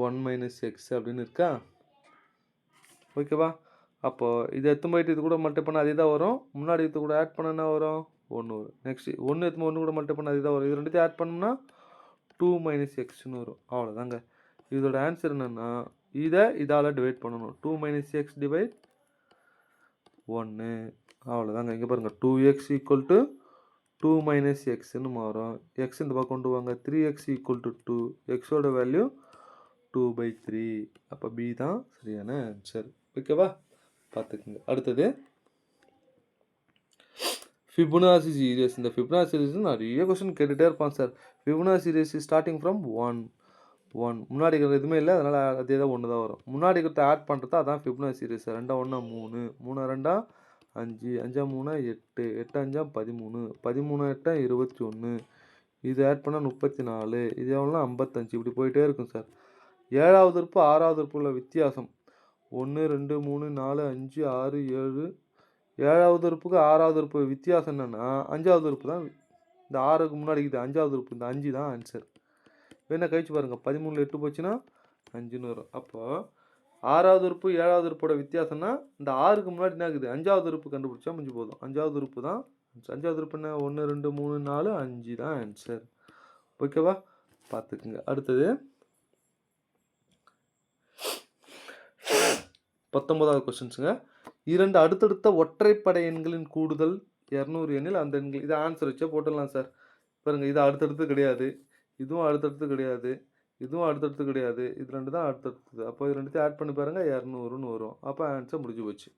1 - x அப்படின்னு இருக்கா, ஓகேவா. அப்போது இது எடுத்து போயிட்டு இது கூட மல்டிப்ளை பண்ண அதே தான் வரும். முன்னாடி இது கூட ஆட் பண்ண என்ன வரும், 1 வரும். நெக்ஸ்ட்டு 1 எடுத்து 1 கூட மல்டிப்ளை பண்ண அதே தான் வரும். இது ரெண்டுத்தையும் ஆட் பண்ணோம்னா 2 - xன்னு வரும். அவ்வளோதாங்க. இதோட ஆன்சர் என்னென்னா இதை இதால் டிவைட் பண்ணணும். 2 - x டிவைட் 1. அவ்வளோதாங்க. இங்கே பாருங்கள் 2x = 2 - xன்னு மாறும். எக்ஸ் இந்த பக்கம் கொண்டு வாங்க. 3x = 2. எக்ஸோட வேல்யூ 2/3. அப்போ பி தான் சரியான ஆன்சர். ஓகேவா, பார்த்துக்குங்க. அடுத்தது ஃபிபொனாசி சீரியஸ். இந்த ஃபிபொனாசி சீரியஸ் நிறைய கொஸ்டின் கேட்டுகிட்டே இருப்பான் சார். ஃபிபொனாசி சீரியஸ் ஸ்டார்டிங் ஃப்ரம் 1 முன்னாடி இருக்கிறது எதுவுமே இல்லை, அதனால் அதே தான் 1 தான் வரும். முன்னாடி இருக்கிறத ஆட் பண்ணுறது அதான் ஃபிபொனாசி சீரியஸ். 2 1 3, 3 2 5, 5 3 8, 8 5 13, 13 8 21, இது ஆட் பண்ணால் 34, இது எவ்வளோனா 55, இப்படி போயிட்டே இருக்கும் சார். 7வது உறுப்பு 6வது உறுப்பு உள்ள வித்தியாசம் 1 2 3 4 5 6 7. 7வது உறுப்புக்கு 6வது உறுப்பு வித்தியாசம் என்னென்னா 5வது உறுப்பு தான். இந்த 6க்கு முன்னாடி இது 5வது உறுப்பு, இந்த 5 தான் ஆன்சர். வேணா கழிச்சு பாருங்கள். 13 8 போச்சுன்னா 5ன்னு வரும். அப்போ 6வது உறுப்பு 7வது உறுப்போட வித்தியாசம்னா இந்த 6க்கு முன்னாடி என்ன ஆகுது, 5வது உறுப்பு கண்டுபிடிச்சா முடிஞ்சு போதும். 5வது உறுப்பு தான். 5வது உறுப்பு என்ன, 1 2 3 4 5 தான் ஆன்சர். ஓகேவா, பார்த்துக்குங்க. அடுத்தது 19வது கொஸ்டின்ஸுங்க. 2 அடுத்தடுத்த ஒற்றைப்படை எண்களின் கூடுதல் 200 எண்ணில் அந்த எண்கள். இதை ஆன்சர் வச்சே போட்டுடலாம் சார். பாருங்கள், இது அடுத்தடுத்து கிடையாது, இதுவும் அடுத்தடுத்து கிடையாது, இதுவும் அடுத்தடுத்து கிடையாது, இது 2 தான் அடுத்தடுத்தது. அப்போ இது 2த்தையும் ஆட் பண்ணி பாருங்கள் 200ன்னு வரும். அப்போ ஆன்சர் முடிஞ்சு போச்சு.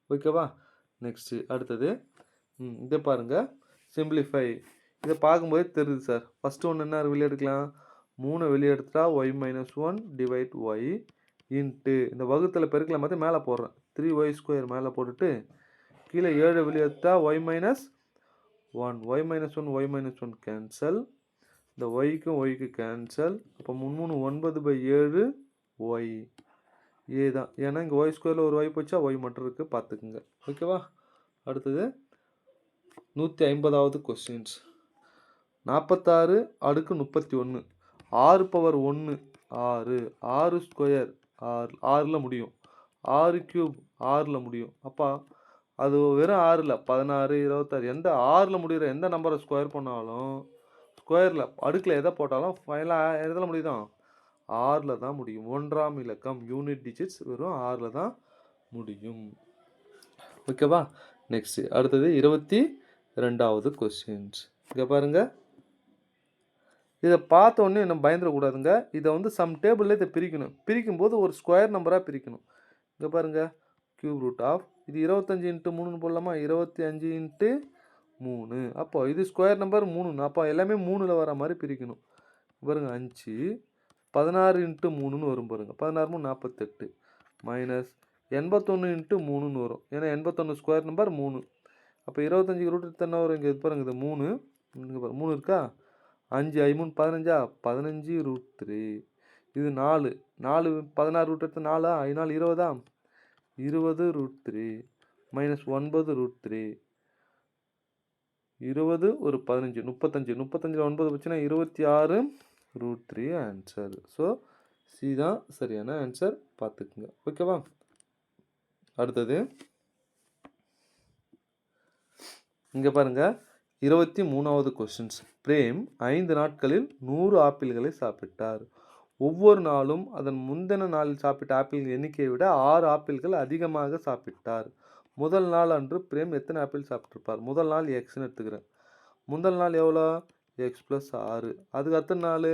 ஓகேவா, நெக்ஸ்ட்டு அடுத்தது இதை பாருங்கள் சிம்பிளிஃபை. இதை பார்க்கும்போது தெரியுது சார். ஃபஸ்ட்டு ஒன்று என்ன வெளியே எடுக்கலாம், 3 வெளியே எடுத்துட்டா y - 1 டிவைட் y இன்ட்டு இந்த வகுத்தில் பெருக்கலை மாதிரி மேலே போடுறேன். 3y² மேலே போட்டுட்டு கீழே 7 வெளியே எடுத்தா y - 1, y - 1 y - 1 கேன்சல், இந்த ஒய்க்கும் ஒய்க்கு கேன்சல். அப்போ 3 9/7 ஒய் ஏ தான். ஏன்னா இங்கே y² ஒரு ஒய் போச்சா, ஒய் மட்டும் இருக்குது, பார்த்துக்குங்க. ஓகேவா, அடுத்தது 150வது கொஸ்டின்ஸ். 46 அடுக்கு 31, 6 பவர் 1 6, 6 ஸ்கொயர் 6, 6ல் முடியும், 6 கியூப் 6ல் முடியும். அப்போ அது வெறும் 6 இல்லை, 16 26 எந்த 6ல் முடிகிற எந்த நம்பரை ஸ்கொயர் பண்ணாலும், ஸ்கொயரில் அடுக்கில் எதை போட்டாலும் ஃபைனலாக எதில் முடியுதான், 6ல் தான் முடியும். 1ஆம் இலக்கம் யூனிட் டிஜிட்ஸ் வெறும் 6ல் தான் முடியும். ஓகேவா, நெக்ஸ்ட்டு அடுத்தது 22வது கொஸ்டின்ஸ். இங்கே பாருங்கள், இதை பார்த்த உடனே நம்ம பயந்துடக்கூடாதுங்க. இதை வந்து சம் டேபிளில் இதை பிரிக்கணும். பிரிக்கும்போது ஒரு ஸ்கொயர் நம்பராக பிரிக்கணும். இங்கே பாருங்கள், கியூப் ரூட் ஆஃப் இது 25 × 3ன்னு போடலாமா, 25 × 3. அப்போ இது ஸ்கொயர் நம்பர் 3, அப்போ எல்லாமே 3ல் வர மாதிரி பிரிக்கணும். பாருங்கள் 5 16 × 3ன்னு வரும் பாருங்கள். 16 3 48 மைனஸ் 81 × 3ன்னு வரும். ஏன்னா 81 ஸ்கொயர் நம்பர் 3. அப்போ 25 ரூட் எடுத்து என்ன வரும், இங்கே பாருங்கள் இது 3, இங்கே பாருங்கள் 3 இருக்கா, 5 I 3 15, 15 √3. இது 4 16 ரூட் எடுத்து 4 I 4 20, 20 √3 மைனஸ் 9 √3, 20 ஒரு 15 35, 35ல் 9 வச்சுன்னா 26 √3 ஆன்சர். ஸோ சி தான் சரியான ஆன்சர், பார்த்துக்குங்க. ஓகேவா, அடுத்தது இங்கே பாருங்கள் 23வது கொஸ்டின்ஸ். பிரேம் 5 நாட்களில் 100 ஆப்பிள்களை சாப்பிட்டார். ஒவ்வொரு நாளும் அதன் முந்தின நாளில் சாப்பிட்ட ஆப்பிள் எண்ணிக்கையை விட 6 ஆப்பிள்கள் அதிகமாக சாப்பிட்டார். முதல் நாள் அன்று பிரேம் எத்தனை ஆப்பிள் சாப்பிட்ருப்பார்? முதல் நாள் எக்ஸ்ன்னு எடுத்துக்கிறேன். முதல் நாள் எவ்வளோ, x + 6. அதுக்கு அடுத்த நாள்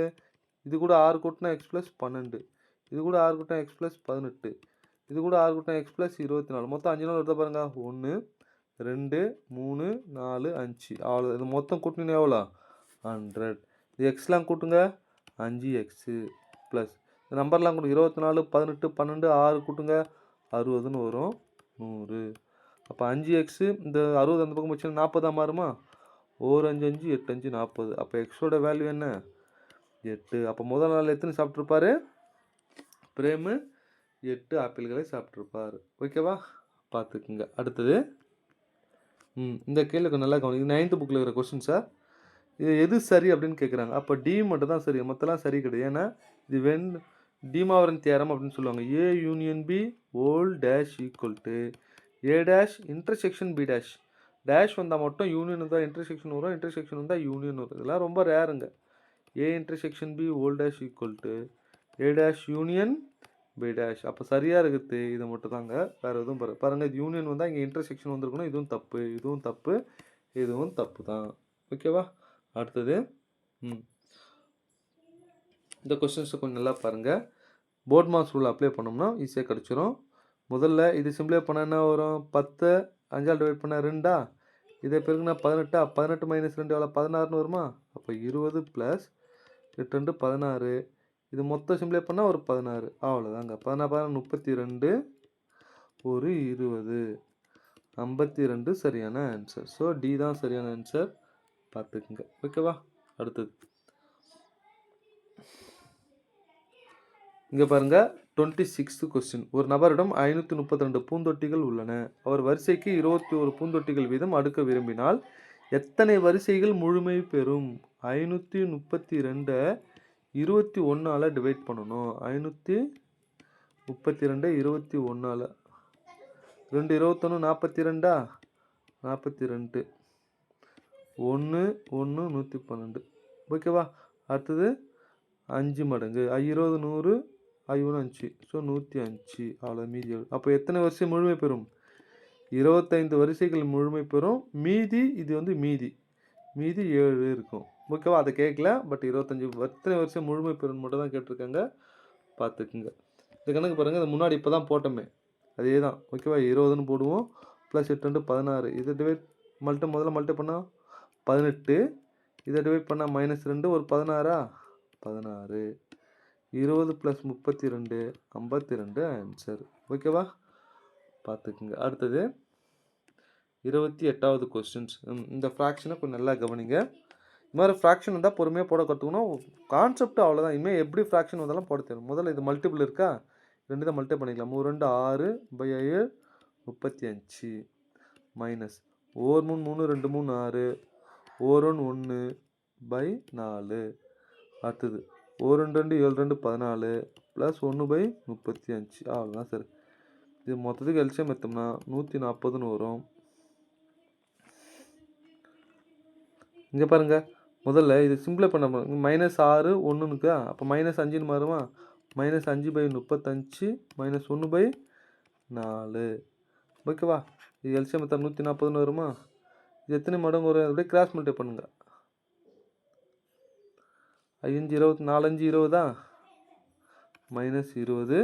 இது கூட 6 கூட்டினா x + 12, இது கூட 6 கூட்டினா x + 18, இது கூட 6 கூட்டினா x + 24. மொத்தம் 5 நாள் எடுத்த பாருங்க, 1 2 3 4 5. அவ்வளோ. இது மொத்தம் கூட்டினா எவ்வளோ, 100. இது எக்ஸ்லாம் கூட்டுங்க, 5x ப்ளஸ் இந்த நம்பர்லாம் கூட 24 18 12 6 கூட்டுங்க 60ன்னு வரும். 100. அப்போ 5x இந்த 60 அந்த பக்கம் வச்சுன்னா 40 மாறுமா? 1 5 5 8 5 40. அப்போ எக்ஸோட வேல்யூ என்ன? 8. அப்போ முதல் நாள் எத்தனை சாப்பிட்ருப்பாரு? பிரேமு 8 ஆப்பிள்களை சாப்பிட்ருப்பார். ஓகேவா? பார்த்துக்குங்க. அடுத்தது இந்த கேள்விக்கு நல்லா கவனிங்க. 9th புக்கில் இருக்கிற கொஸ்டின் சார். இது எது சரி அப்படின்னு கேட்குறாங்க. அப்போ டி மட்டும் தான் சரி, மற்றெல்லாம் சரி கிடையாது. ஏன்னா இது டிமாவரன் தியரம் அப்படின்னு சொல்லுவாங்க. A union B whole dash equal to A dash intersection B dash. Dash வந்தால் மட்டும் யூனியன் வந்தால் இன்டர்செக்ஷன் வரும், இன்டர்செக்ஷன் வந்தால் யூனியன் வரும். இதெல்லாம் ரொம்ப ரேருங்க. A intersection B whole dash equal to A dash union B dash. அப்போ சரியாக இருக்குது இது மட்டும் தாங்க, வேறு எதுவும் பாருங்கள். இது யூனியன் வந்தால் இங்கே இன்டர்செக்ஷன் வந்திருக்கணும். இதுவும் தப்பு, இதுவும் தப்பு, இதுவும் தப்பு தான். ஓகேவா? அடுத்தது இந்த கொஸ்டின்ஸை கொஞ்சம் நல்லா பாருங்கள். போர்ட் மாஸ் ரூல் அப்ளை பண்ணோம்னா ஈஸியாக கிடச்சிரும். முதல்ல இது சிம்பிளை பண்ணால் என்ன வரும்? 10 5ஆல் டிவைட் பண்ணால் 2ஆ? இதை பிறகுனா 18ஆ? 18 மைனஸ் 2 எவ்வளோ? 16ன்னு வருமா? அப்போ 20 ப்ளஸ் 8 2 16. இது மொத்தம் சிம்பிளை பண்ணால் ஒரு 16. அவ்வளோதாங்க. 16 32 ஒரு 20 52 சரியான ஆன்சர். ஸோ டி தான் சரியான ஆன்சர். பார்த்துக்குங்க. ஓகேவா? அடுத்தது இங்கே பாருங்கள். 26th question. ஒரு நபரிடம் 532 பூந்தொட்டிகள் உள்ளன. அவர் வரிசைக்கு 21 பூந்தொட்டிகள் வீதம் அடுக்க விரும்பினால் எத்தனை வரிசைகள் முழுமை பெறும்? 532 21ஆல் டிவைட் பண்ணணும். 532 21ஆல் 2 21 42ஆ? 42 1 1 112. ஓகேவா? அடுத்தது 5 மடங்கு 20 100 1 5. ஸோ 105. அவ்வளோ மீதி. அப்போ எத்தனை வரிசை முழுமை பெறும்? 25 வரிசைகள் முழுமை பெறும். மீதி இது மீதி 7 இருக்கும். ஓகேவா? அதை கேட்கல. பட் 25 எத்தனை வரிசை முழுமை பெறும் மட்டும் தான் கேட்டிருக்காங்க. பார்த்துக்குங்க. இந்த கணக்கு பாருங்கள். இது முன்னாடி இப்போ தான் போட்டோமே அதே தான். ஓகேவா? 20ன்னு போடுவோம். ப்ளஸ் 8 2 16. இதை டிவைட் முதல்ல மல்டி பண்ணால் 18. இதை டிவைட் பண்ணால் -2 ஒரு 16ஆ? 16. 20 + 32 52 ஆன்சர். ஓகேவா? பார்த்துக்குங்க. அடுத்தது 28வது கொஸ்டின்ஸ். இந்த ஃப்ராக்ஷனை கொஞ்சம் நல்லா கவனிங்க. இது மாதிரி ஃப்ராக்ஷன் வந்தால் பொறுமையாக போட கற்றுக்கணும். கான்செப்ட் அவ்வளோதான். இனிமேல் எப்படி ஃப்ராக்ஷன் வந்தாலும் போட தெரியும். முதல்ல இது மல்டிபிள் இருக்கா? 2 தான் மல்டிபிள் பண்ணிக்கலாம். 3 2 6 7 35 மைனஸ் 1 3 3 2 3 6 1 1 4. அடுத்தது 1 2 7 2 14 ப்ளஸ் 1/35. அவ்வளோதான் சார். இது மொத்தத்துக்கு எல்சியம் எடுத்தோம்னா 140ன்னு வரும். இங்கே பாருங்கள். முதல்ல இது சிம்பிளை பண்ண -6 1னுக்கா? அப்போ -5ன்னு மாறுமா? -5/35 -1/4. ஓகேவா? இது எல்சியம் எடுத்தால் 140ன்னு வருமா? இது எத்தனை மடங்கு வரும்? அப்படியே கிராஸ் மல்டிப்ளை பண்ணுங்க. 5 20 4 5 20ஆ? -20.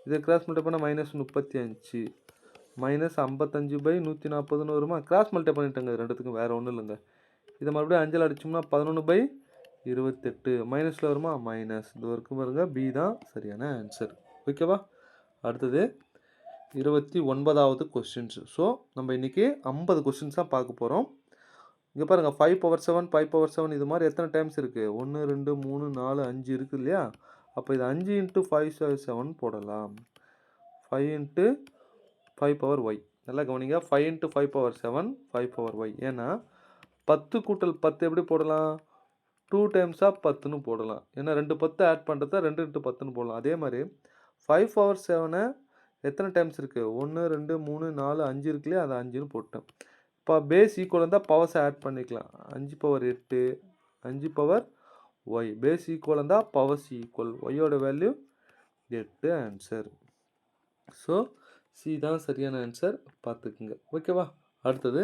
இதை கிராஸ் மல்டிப்ளை பண்ணால் -35 -55/140ன்னு வருமா? கிராஸ் மல்டிப்ளை பண்ணிட்டேங்க ரெண்டுத்துக்கும், வேறு ஒன்றும் இல்லைங்க. இதை மறுபடியும் 5ஆல் அடிச்சோம்னா 11/28 மைனஸில் வருமா? மைனஸ். இது வரைக்கும் பாருங்க. பி தான் சரியான ஆன்சர். ஓகேவா? அடுத்தது 29வது கொஸ்டின்ஸ். ஸோ நம்ம இன்றைக்கி 50 கொஸ்டின்ஸ் தான் பார்க்க போகிறோம். இங்கே பாருங்கள். 5/7 5/7 இது மாதிரி எத்தனை டைம்ஸ் இருக்குது? 1 2 3 4 5 இருக்குது இல்லையா? அப்போ இது 5 × 5/7 போடலாம். 5 × 5/y. நல்லா கவனிங்க. 5 × 5/7 5/y. ஏன்னா 10 × 10 எப்படி போடலாம்? 2 டைம்ஸாக 10ன்னு போடலாம். ஏன்னா 2 10 ஆட் பண்ணுறதா 2 × 10ன்னு போடலாம். அதே மாதிரி 5/7 எத்தனை டைம்ஸ் இருக்குது? 1 2 3 4 5 இருக்கு இல்லையா? அதை 5ன்னு போட்டேன். இப்போ பேஸ் ஈக்குவல் இருந்தால் பவர்ஸை ஆட் பண்ணிக்கலாம். 5/8 5/y. பேஸ் ஈக்குவல் இருந்தால் பவர்ஸ் ஈக்குவல். ஒய்யோட வேல்யூ 8 ஆன்சர். ஸோ சி தான் சரியான ஆன்சர். பார்த்துக்குங்க. ஓகேவா? அடுத்தது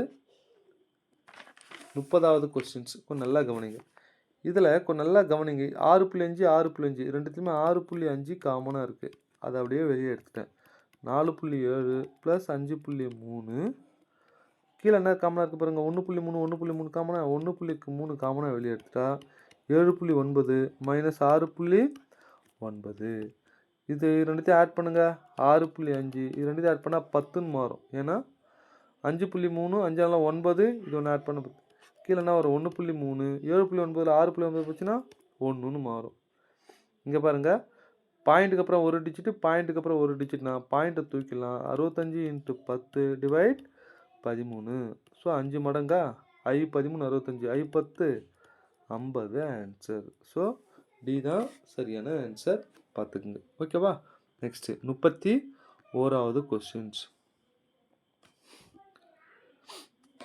30வது கொஸ்டின்ஸ். கொஞ்சம் நல்லா கவனிங்க. இதில் கொஞ்சம் நல்லா கவனிங்க. 6.5 6.5 ரெண்டுத்துலையுமே 6.5 காமனாக இருக்குது. அதை அப்படியே வெளியே எடுத்துட்டேன். 4.7 ப்ளஸ் 5.3 கீழே என்ன காமனாக இருக்குது பாருங்கள். 1.3 1.3 காமனாக 1.3 காமனாக வெளியே எடுத்துட்டா 7.9 -6.9. இது ரெண்டுத்தையும் ஆட் பண்ணுங்கள் 6.5. இது ரெண்டுத்தையும் ஆட் பண்ணால் 10ன்னு மாறும். ஏன்னா 5.3 5 9 இது ஒன்று ஆட் பண்ண கீழே என்ன வரும் 1.3 7.9 6.9 போச்சுன்னா 1ன்னு மாறும். இங்கே பாருங்கள் பாயிண்ட்டுக்கு அப்புறம் ஒரு டிஜிட்டு பாயிண்ட்டுக்கு அப்புறம் ஒரு டிஜிட்னா பாயிண்ட்டை தூக்கிடலாம். 65 × 10 டிவைட் 13. ஸோ 5 மடங்கா I 13 65 I 10 50 answer. So D தான் சரியான ஆன்சர் பார்த்துக்குங்க. ஓகேவா? நெக்ஸ்ட்டு 31வது கொஸ்டின்ஸ்.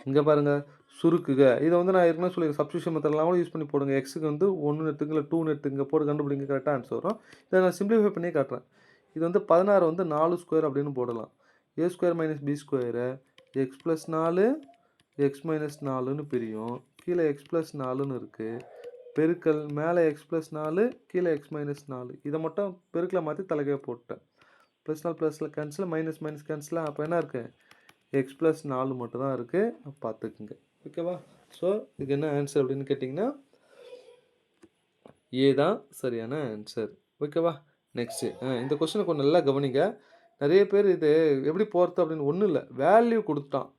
இங்கே பாருங்கள் சுருக்குக. இதை வந்து நான் ஏற்கனவே சொல்லி சப்ஸ்டியூஷன் மெத்தட்லாம் கூட யூஸ் பண்ணி போடுங்க. எக்ஸுக்கு வந்து 1 எடுத்துங்க இல்லை 2 எடுத்துங்க போட்டு கண்டுபிடிங்க கரெக்டாக ஆன்சர் வரும். இதை நான் சிம்பிளிஃபை பண்ணி காட்டுறேன். இது வந்து 16 வந்து 4 ஸ்கொயர் அப்படின்னு போடலாம். a ஸ்கொயர் மைனஸ் பி ஸ்கொயரை எக்ஸ் ப்ளஸ் 4 எக்ஸ் மைனஸ் 4ன்னு பிரியும். கீழே எக்ஸ் ப்ளஸ் 4ன்னு இருக்குது. பெருக்கல் மேலே எக்ஸ் ப்ளஸ் 4 கீழே எக்ஸ் மைனஸ் 4. இதை மட்டும் பெருக்கில் மாற்றி தலைகையாக போட்டேன். ப்ளஸ் 4 ப்ளஸில் கேன்சல் மைனஸ் மைனஸ் கேன்சலாக அப்போ என்ன இருக்குது எக்ஸ் ப்ளஸ் 4 மட்டும் தான் இருக்குது. பார்த்துக்குங்க. ஓகேவா? ஸோ இதுக்கு என்ன ஆன்சர் அப்படின்னு கேட்டிங்கன்னா ஏ தான் சரியான ஆன்சர். ஓகேவா? நெக்ஸ்ட்டு இந்த கொஸ்டினை கொஞ்சம் நல்லா கவனிங்க. நிறைய பேர் இது எப்படி போகிறது அப்படின்னு ஒன்றும் இல்லை, வேல்யூ கொடுத்துட்டான்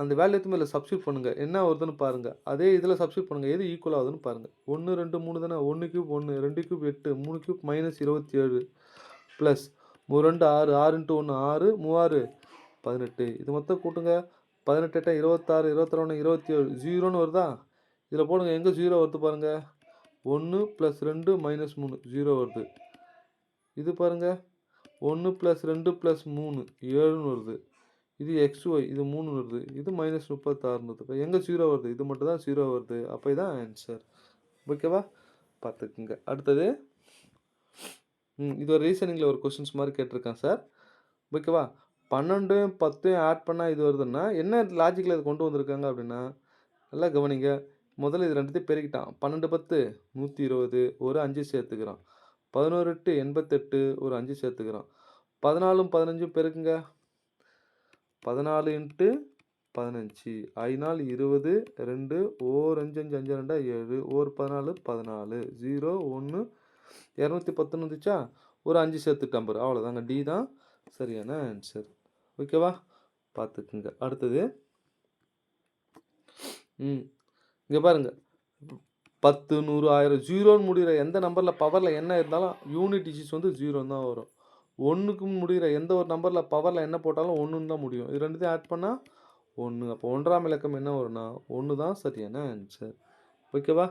அந்த வேல்யூ எடுத்து மேலே சப்ஸ்டியூட் பண்ணுங்கள் என்ன வருதுன்னு பாருங்கள். அதே இதில் சப்ஸ்டியூட் பண்ணுங்கள் எது ஈக்குவல் ஆகுதுன்னு பாருங்கள். 1 2 3 தானே 1 ³ 1 2 ³ 8 3 ³ -27 ப்ளஸ் 3 2 6 6 × 1 6 3 18. இது மொத்தம் கூட்டுங்க 18 8 26 21 27 0ன்னு வருதா? இதில் போடுங்க எங்கே 0 வருது பாருங்கள். 1 + 2 - 3 0 வருது. இது பாருங்கள் 1 + 2 + 3 7ன்னு வருது. இது XY இது 3 வருது. இது -36 வருது. இப்போ எங்கே 0 வருது? இது மட்டும் தான் 0 வருது. அப்போ இதான் ஆன்சர். ஓகேவா? பார்த்துக்குங்க. அடுத்தது இது ஒரு ரீசனிங்கில் ஒரு கொஸ்டின்ஸ் மாதிரி கேட்டிருக்கேன் சார். ஓகேவா? 12 10 ஆட் பண்ணால் இது வருதுன்னா என்ன லாஜிக்கில் இது கொண்டு வந்திருக்காங்க அப்படின்னா நல்லா கவனிங்க. முதல்ல இது ரெண்டுத்தையும் பெருக்கிட்டான். 12 10 120 ஒரு 5 சேர்த்துக்கிறான். 11 8 88 ஒரு 5 சேர்த்துக்கிறான். 14 15 பெருக்குங்க 14 × 15 5 4 20 2 ஓர் 5 5 5 2 7 ஓர் 14 14 0 1 210 வந்துச்சா ஒரு 5 சேர்த்துட்டான் பாரு. அவ்வளோதாங்க. டி தான் சரியான ஆன்சர். ஓகேவா? பார்த்துக்குங்க. அடுத்தது இங்கே பாருங்கள் 10 100 1000 0ன்னு முடிகிற எந்த நம்பரில் பவரில் என்ன இருந்தாலும் யூனிட் டிஜிட்ஸ் வந்து 0 தான் வரும். 1க்கு முடிகிற எந்த ஒரு நம்பரில் பவரில் என்ன போட்டாலும் 1ன்னு தான் முடியும். இது ரெண்டுத்தையும் ஆட் பண்ணால் 1. அப்போ 1ஆம் இலக்கம் என்ன வரும்னா 1 தான் சரியான ஆன்சர். ஓகேவா?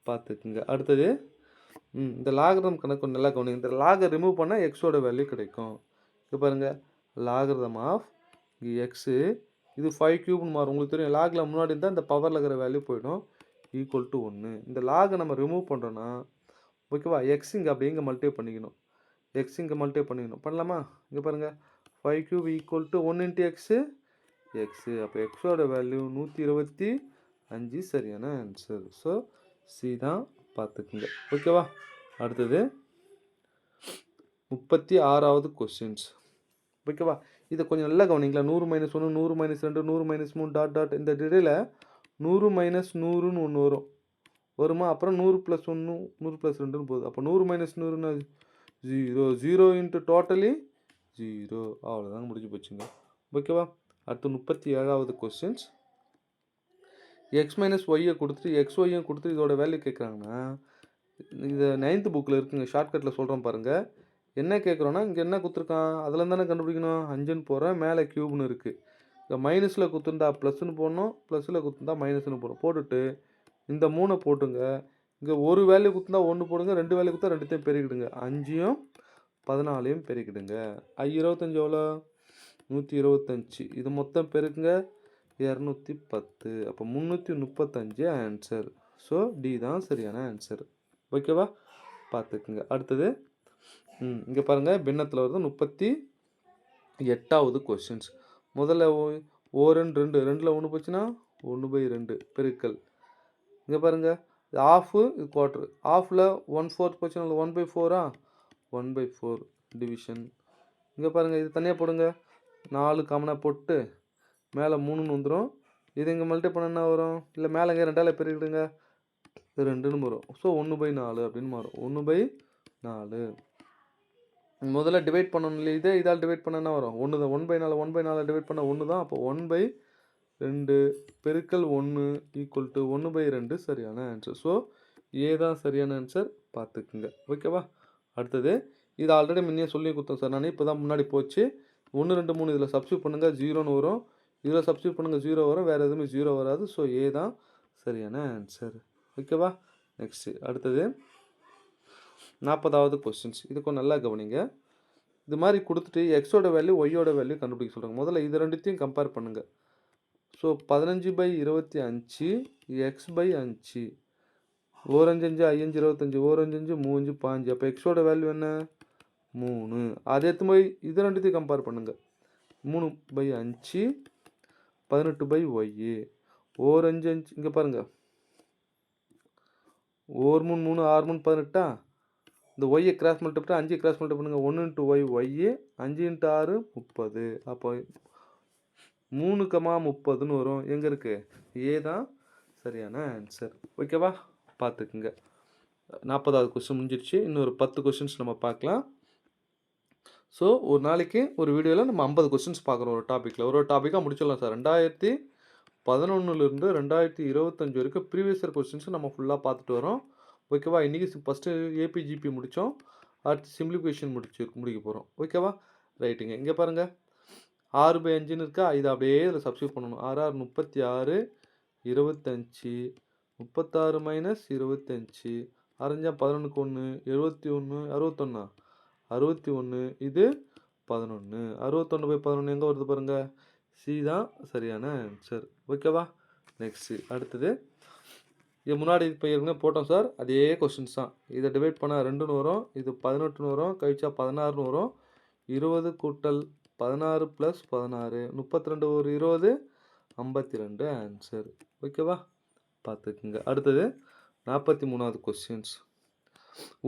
பார்த்துக்குங்க. அடுத்தது இந்த லாகரம் கணக்கு நல்லா கவனிங்க. இந்த லாகை ரிமூவ் பண்ணால் எக்ஸோட வேல்யூ கிடைக்கும். இது பாருங்கள் லாகரம் ஆஃப் எக்ஸு இது 5³ மாறும். உங்களுக்கு தெரியும் லாகில் முன்னாடி இருந்தால் இந்த பவரில் இருக்கிற வேல்யூ போயிடும் ஈக்குவல் டு 1. இந்த லாகை நம்ம ரிமூவ் பண்ணுறோன்னா ஓகேவா எக்ஸ் இங்கே அப்படி இங்கே மல்டிப்ளை பண்ணிக்கணும். எக்ஸ் இங்கே மல்டிப்ளை பண்ணிக்கணும். பண்ணலாமா? இங்கே பாருங்கள் 5³ = 1 × எக்ஸு எக்ஸு. அப்போ எக்ஸோட வேல்யூ 125 சரியான ஆன்சர். ஸோ சி தான். பார்த்துக்குங்க. ஓகேவா? அடுத்தது 36வது கொஸ்டின்ஸ். ஓகேவா? இதை கொஞ்சம் நல்லா கவனிங்களா. 100 - 1 100 - 2 100 - 3 டாட் டாட் இந்த டிடையில் 100 - 100ன்னு ஒன்று வருமா? அப்புறம் 100 + 1 100 + 2ன்னு போகுது. அப்போ 100 - 100ன்னா 0 0 × டோட்டலி 0. அவ்வளோதாங்க, முடிஞ்சு போச்சுங்க. ஓகேவா? அடுத்து 37வது கொஸ்டின்ஸ். எக்ஸ் மைனஸ் ஒய்யை கொடுத்துட்டு XYயும் கொடுத்துட்டு இதோட வேல்யூ கேட்குறாங்கன்னா இது 9th புக்கில் இருக்குங்க. ஷார்ட்கட்டில் சொல்கிறோம் பாருங்கள். என்ன கேட்குறோன்னா இங்கே என்ன கொடுத்துருக்கான் அதில் தானே கண்டுபிடிக்கணும். 5ன்னு போகிறேன் மேலே க்யூப்னு இருக்குது. இந்த மைனஸில் கொடுத்துருந்தா ப்ளஸ்ன்னு போடணும், ப்ளஸில் கொடுத்துருந்தா மைனஸ்ன்னு போடணும். போட்டுட்டு இந்த 3 போட்டுங்க. இங்கே ஒரு வேல்யூ கொடுத்துருந்தா 1 போடுங்க, 2 வேல்யூ கொடுத்தா 2த்தையும் பெருக்கிடுங்க. 5யும் 14யும் பெருக்கிடுங்க. 25 எவ்வளோ? 125. இது மொத்தம் பெருக்குங்க 210. அப்போ 335 ஆன்சர். ஸோ டி தான் சரியான ஆன்சர். ஓகேவா? பார்த்துக்குங்க. அடுத்தது இங்கே பாருங்கள் பின்னத்தில் வருது 38வது கொஸ்டின்ஸ். முதல்ல ஓரன் 2 2ல் 1 போச்சுன்னா 1/2 பெருக்கல். இங்கே பாருங்கள் இது ஆஃபு இது குவார்ட்ரு. ஆஃபில் 1/4 போச்சுன்னா 1/4 1/4 டிவிஷன். இங்கே பாருங்கள் இது தனியாக போடுங்க. 4 காமனாக போட்டு மேலே 3ன்னு வந்துடும். இது இங்கே மல்டிப்ளை பண்ண என்ன வரும்? இல்லை மேலே இங்கே 2ஆல் பெருக்கிடுங்க 2ன்னு வரும். ஸோ 1/4 அப்படின்னு மாறும். 1/4 முதல்ல டிவைட் பண்ணணும் இல்லை, இதே இதால் டிவைட் பண்ண என்ன வரும்? 1 தான். 1/4 டிவைட் பண்ண 1 தான். அப்போ 1/2 பெருக்கல் 1 ஈக்குவல் டு 1/2 சரியான ஆன்சர். ஸோ ஏ தான் சரியான ஆன்சர், பார்த்துக்குங்க. ஓகேவா? அடுத்தது இது ஆல்ரெடி முன்னே சொல்லி கொடுத்தேன் சார் நான். இப்போ தான் முன்னாடி போச்சு. 1 2 3 இதில் சப்ஸ்டியூட் பண்ணுங்கள், 0ன்னு வரும். இதில் சப்ஸ்டியூட் பண்ணுங்கள், 0 வரும். வேறு எதுவுமே 0 வராது. ஸோ ஏ தான் சரியான ஆன்சர். ஓகேவா? நெக்ஸ்ட்டு அடுத்தது 40வது கொஸ்டின்ஸ். இது கொஞ்சம் நல்லா கவனிங்க. இது மாதிரி கொடுத்துட்டு எக்ஸோட வேல்யூ ஒய்யோட வேல்யூ கண்டுபிடிக்க சொல்கிறாங்க. முதல்ல இது ரெண்டுத்தையும் கம்பேர் பண்ணுங்கள். ஸோ 15/25 x/5 ஓரஞ்சு 5 5 25 ஓரஞ்சு 5 3 5 அப்போ எக்ஸோட வேல்யூ என்ன? 3. அதே எடுத்து போய் இது ரெண்டுத்தையும் கம்பேர் பண்ணுங்கள். 3/5 18/y ஓரஞ்சு 5 இங்கே பாருங்கள். ஓர் 3 3 6 3 18. இந்த ஒய்யை கிராஸ் மல்டிப்ளை 5 கிராஸ் மல்டிப்ளை பண்ணுங்கள். 1 × y ஒய்யு 5 × 6 30. அப்போ 3,30ன்னு வரும். எங்கே இருக்குது? ஏ தான் சரியான ஆன்சர். ஓகேவா? பார்த்துக்குங்க. 40வது கொஸ்டின் முடிஞ்சிடுச்சு. இன்னொரு 10 கொஸ்டின்ஸ் நம்ம பார்க்கலாம். ஸோ ஒரு நாளைக்கு ஒரு வீடியோவில் நம்ம 50 கொஸ்டின்ஸ் பார்க்குறோம் ஒரு டாப்பிக்கில். ஒரு டாப்பிக்காக முடிச்சிடலாம் சார். 2011லேருந்து 2025 வரைக்கும் ப்ரீவியஸ் இயர் கொஸ்டின்ஸ் நம்ம ஃபுல்லாக பார்த்துட்டு வரோம். ஓகேவா? இன்றைக்கி ஃபஸ்ட்டு ஏபிஜிபி முடித்தோம். அடுத்து சிம்பிளிஃபிகேஷன் முடிக்க போகிறோம். ஓகேவா? ரைட்டுங்க. இங்கே பாருங்கள், 6/5ன்னு இருக்கா, இதை அப்படியே இதில் சப்ஸ்டியூட் பண்ணணும். 6 6 36 25 36 மைனஸ் 25 6 11க்கு 1 71 61 61 இது 11 61/11 எங்கே வருது பாருங்கள். சி தான் சரியான ஆன்சர். ஓகேவா? நெக்ஸ்ட்டு அடுத்தது இது முன்னாடி இப்போ ஏற்கனவே போட்டோம் சார். அதே கொஸ்டின்ஸ் தான். இதை டிவைட் பண்ணால் 2ன்னு வரும், இது 18ன்னு வரும், கழிச்சா 16ன்னு வரும். 20 கூட்டல் 16 + 16 32 ஒரு 20 52 ஆன்சர். ஓகேவா? பார்த்துக்குங்க. அடுத்தது 43வது கொஸ்டின்ஸ்.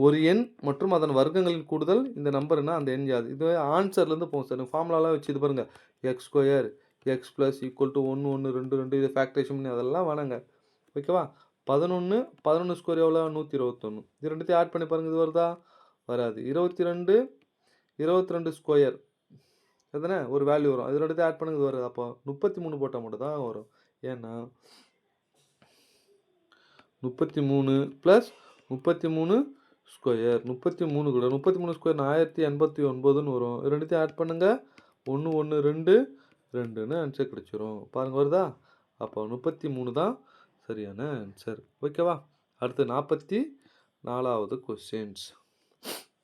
ஒரு எண் மற்றும் அதன் வர்க்கங்களின் கூடுதல் இந்த நம்பர்னா அந்த எண் யாது? இது ஆன்சர்லேருந்து போகும் சார். ஃபார்முலாலாம் வச்சு இது பாருங்கள். x² x + = 1 1 2 2 இது ஃபேக்டரேஷன் பண்ணி அதெல்லாம் வேணாங்க. ஓகேவா? 11 11² எவ்வளோ? 121. இது ரெண்டுத்தையும் ஆட் பண்ணி பாருங்கள். இது வருதா? வராது. 22 22² எத்தனை ஒரு வேல்யூ வரும். இது ரெண்டுத்தையும் ஆட் பண்ணுங்க, இது வருது. அப்போ 33 போட்டால் மட்டும் தான் வரும். ஏன்னா 33 + 33² 33 கூட 33² 1089ன்னு வரும். இது ரெண்டுத்தையும் ஆட் பண்ணுங்கள். 1 1 2 2ன்னு ஆன்சர் கிடச்சிரும். பாருங்கள் வருதா? அப்போ 33 தான் சரியான ஆன்சர். ஓகேவா? அடுத்து 44வது கொஸ்டின்ஸ்.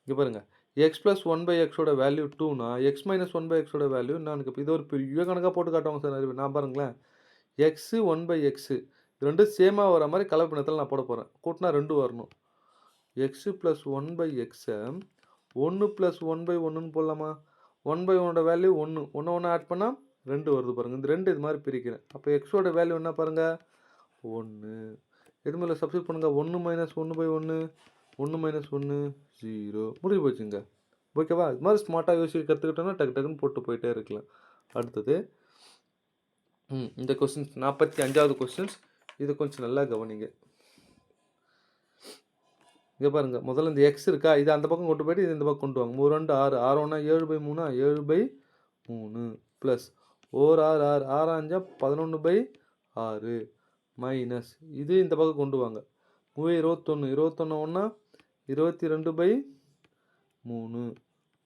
இங்கே பாருங்கள், x + 1/xோட வேல்யூ 2னா x - 1/xோட வேல்யூ என்னன்னு. இது ஒரு பெரிய கணக்காக போட்டு காட்டுவாங்க சார். நான் பாருங்களேன், x 1/x இது ரெண்டும் சேமாக வர மாதிரி கலர் பின்னத்தில் நான் போட போகிறேன். கூட்டினா 2 வரணும். x + 1/x 1 + 1/1ன்னு போடலாமா? 1/1ஓட வேல்யூ 1 1 ஆட் பண்ணால் 2 வருது பாருங்கள். இந்த 2 இது மாதிரி பிரிக்கிறேன். அப்போ எக்ஸோட வேல்யூ என்ன பாருங்கள்? 1. எது மேலே சப்ஸ்டியூட் பண்ணுங்கள். 1 - 1/1 1 - 1 0 முடிவு போச்சுங்க. ஓகேவா? இது மாதிரி ஸ்மார்ட்டாக யோசிக்க கற்றுக்கிட்டோன்னா டக்கு டக்குன்னு போட்டு போயிட்டே இருக்கலாம். அடுத்தது இந்த கொஸ்டின்ஸ் 45வது கொஸ்டின்ஸ். இது கொஞ்சம் நல்லா கவனிங்க. இங்கே பாருங்கள், முதல்ல இந்த எக்ஸ் இருக்கா, இது அந்த பக்கம் கொண்டு போய்ட்டு இது இந்த பக்கம் கொண்டு வாங்க. 3 2 6 6 1 7/3 7/3 ப்ளஸ் 1 6 6 6 5 11/6 மைனஸ் இது இந்த பக்கம் கொண்டு வாங்க. 21 21 1 22/3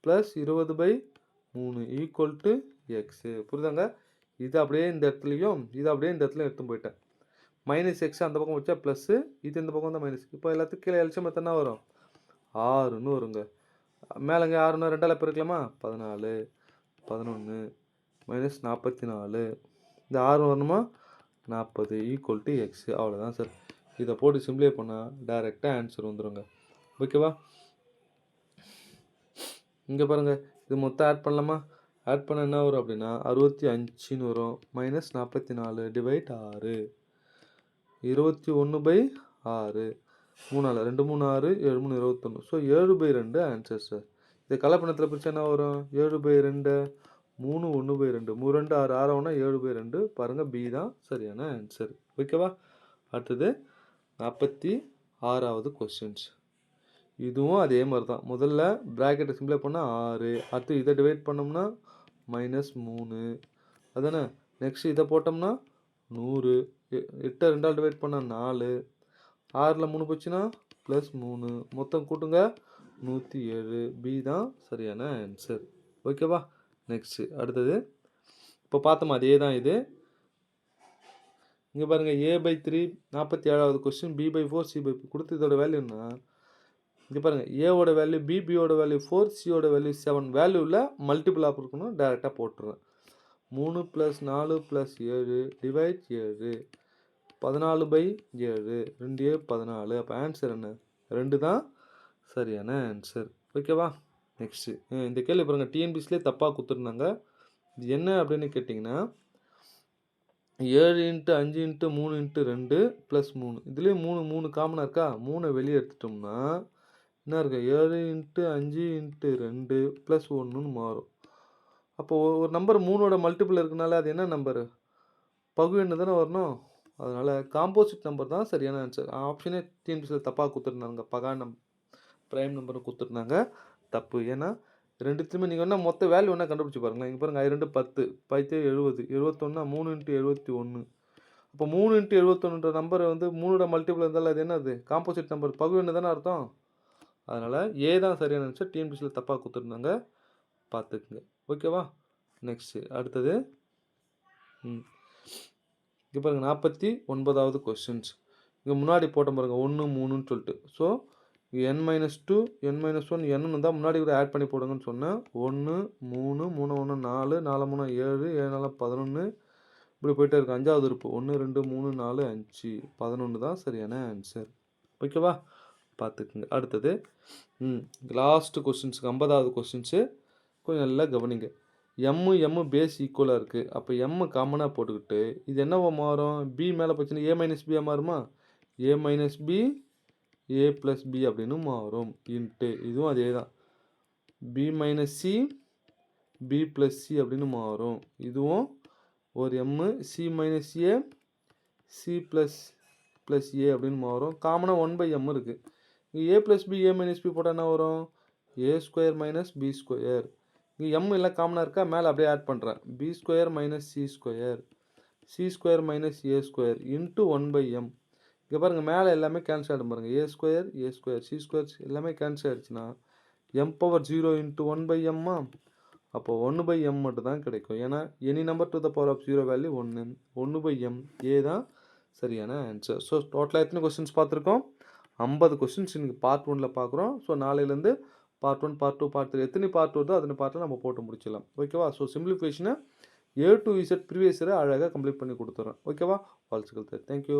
ப்ளஸ் 20/3 ஈக்குவல் டு எக்ஸு. புரியுதாங்க? இது அப்படியே இந்த இடத்துலையும் இது அப்படியே இந்த இடத்துலையும் எடுத்து போயிட்டேன். -x அந்த பக்கம் வச்சா ப்ளஸ்ஸு, இது இந்த பக்கம் தான் மைனஸ். இப்போ எல்லாத்துக்கும் கீழே எல்சியம் எத்தனை வரும்? 6ன்னு வருங்க. மேலேங்க 6ன்னு 2ஆல் பெருக்கலாமா? 14 11 -44 இந்த 6 வரணுமா? 40 ஈக்குவல் டு எக்ஸு. அவ்வளோதான் சார். இதை போட்டு சிம்பிளை பண்ணால் டைரெக்டாக ஆன்சர் வந்துடுங்க. ஓகேவா? இங்கே பாருங்கள், இது மொத்தம் ஆட் பண்ணலாமா? ஆட் பண்ண என்ன வரும் அப்படின்னா 65ன்னு வரும். -44 டிவைட் 6 21/6 3 2 3 6 7 3 21. So 7/2 answer sir. இது கலப்பணத்தில் பிரிச்சா என்ன வரும்? 7/2 3 1/2 3 2 6 6 1 7/2. பாருங்கள், பி தான் சரியான ஆன்சர். ஓகேவா? அடுத்தது 46வது கொஸ்டின்ஸ். இதுவும் அதே மாதிரி தான். முதல்ல ப்ராக்கெட்டை சிம்பிளை பண்ணால் 6, அடுத்து இதை டிவைட் பண்ணோம்னா -3 அதானே. நெக்ஸ்ட் இதை போட்டோம்னா 100, 8 2ஆல் டிவைட் பண்ணால் 4, 6ல் 3 போச்சுன்னா +3, மொத்தம் கூட்டுங்க 107. பி தான் சரியான ஆன்சர். ஓகேவா. நெக்ஸ்ட்டு அடுத்தது இப்போ பார்த்தோமா அதே தான் இது. இங்கே பாருங்கள் A/3 47வது கொஸ்டின், B/4 C/4 கொடுத்து இதோட வேல்யூன்னா இங்கே பாருங்கள் ஏவோட வேல்யூ பி, பியோட வேல்யூ 4, சியோட வேல்யூ 7 வேல்யூவில் மல்டிபிள் ஆப் இருக்கணும். டேரெக்டாக போட்டுருவேன். 3 + 4 + 7 டிவைட் 7 14/7 2 14. அப்போ ஆன்சர் என்ன? 2 தான் சரியான ஆன்சர். ஓகேவா. நெக்ஸ்ட்டு இந்த கேள்வி பாருங்கள் டிஎன்பிசிலே தப்பாக கொடுத்துருந்தாங்க. இது என்ன அப்படின்னு கேட்டிங்கன்னா 7 × 5 × 3 × 2 + 3 இதுலேயே 3 காமனாக இருக்கா. 3 வெளியே எடுத்துட்டோம்னா என்ன இருக்கு? 7 × 5 × 2 + 1ன்னு மாறும். அப்போது ஒரு நம்பர் 3ஓட மல்டிபிள் இருக்கனால அது என்ன நம்பரு? பகு எண்ணு தானே வரணும். அதனால் காம்போசிட் நம்பர் தான் சரியான ஆன்சர். ஆப்ஷனே டிஎன்பிசியில் தப்பாக கொடுத்துருந்தாங்க. பகா ப்ரைம் நம்பர் கொடுத்துருந்தாங்க. தப்பு. ஏன்னா ரெண்டுத்துலையுமே நீங்கள் வேணால் மொத்த வேல்யூ வேணால் கண்டுபிடிச்சி பாருங்களேன். இங்கே பாருங்கள் I2 10, 10 70, 71 3 × 71. அப்போ 3 × 71ன்ற நம்பர் வந்து 3ஓட மல்டிபிள் இருந்தாலும் அது என்னது? காம்போசிட் நம்பர் பகு எண்ணு தானே அர்த்தம். அதனால் ஏ தான் சரியான ஆன்சர். டிஎன்பிசியில் தப்பாக கொடுத்துருந்தாங்க. பார்த்துக்குங்க. ஓகேவா. நெக்ஸ்ட்டு அடுத்தது இங்கே பாருங்கள் 49வது கொஸ்டின்ஸ். இங்கே முன்னாடி போட்ட பாருங்கள் 1 3ன்னு சொல்லிட்டு. ஸோ n-2 n-1 n தான் முன்னாடி கூட ஆட் பண்ணி போடுங்கன்னு சொன்னேன். 1 3 3 1 4 4 3 7 7 4 11 இப்படி போயிட்டே இருக்கும். 5வது உறுப்பு 1 2 3 4 5 11 தான் சரியான ஆன்சர். ஓகேவா. பார்த்துக்குங்க. அடுத்தது லாஸ்ட் கொஸ்டின்ஸுக்கு 50வது கொஸ்டின்ஸு கொஞ்சம் நல்லா கவனிங்க. எம்மு பேஸ் ஈக்குவலாக இருக்குது. அப்போ எம்மு காமனாக போட்டுக்கிட்டு இது என்னவோ மாறும்? பி மேலே போச்சுன்னா A-B மாறுமா? A-B A+B அப்படின்னு மாறும். இன்ட்டு இதுவும் அதே தான். B-C B+C அப்படின்னு மாறும். இதுவும் ஒரு எம்மு C-A C+A அப்படின்னு மாறும். காமனாக 1/m இருக்குது. இங்கே A+B A-B போட்டால் என்ன வரும்? A² - B². இங்கே எம் எல்லாம் காமனாக இருக்கா. மேலே அப்படியே ஆட் பண்ணுறேன். B² - C², C² - A² into 1/m. இங்கே பாருங்கள் மேலே எல்லாமே கேன்சல் ஆகிடும் பாருங்கள். A² C² எல்லாமே கேன்சல் ஆகிடுச்சுன்னா m⁴ இன்ட்டு 1/m. அப்போது 1/m மட்டும் தான் கிடைக்கும். ஏன்னா any number to the power of 0 value 1 1/m. A தான் சரியான ஆன்சர். ஸோ டோட்டலாக எத்தனை கொஸ்டின்ஸ் பார்த்துருக்கோம்? 50 கொஸ்டின்ஸ் இன்றைக்கி பார்ட் 1ல் பார்க்குறோம். ஸோ நாளையிலேருந்து பார்ட் 1 பார்ட் 2 பார்ட் 3 எத்தனை பார்ட் வருதோ அத்தனை பார்ட்டில் நம்ம போட்டு முடிச்சிடலாம். ஓகேவா. ஸோ சிம்பிளிஃபிகேஷனை A to Z ப்ரீவியஸ் இயரை அழகாக கம்ப்ளீட் பண்ணி கொடுத்துட்றேன். ஓகேவா. வாழ்த்துக்கள். தேங்க்யூ.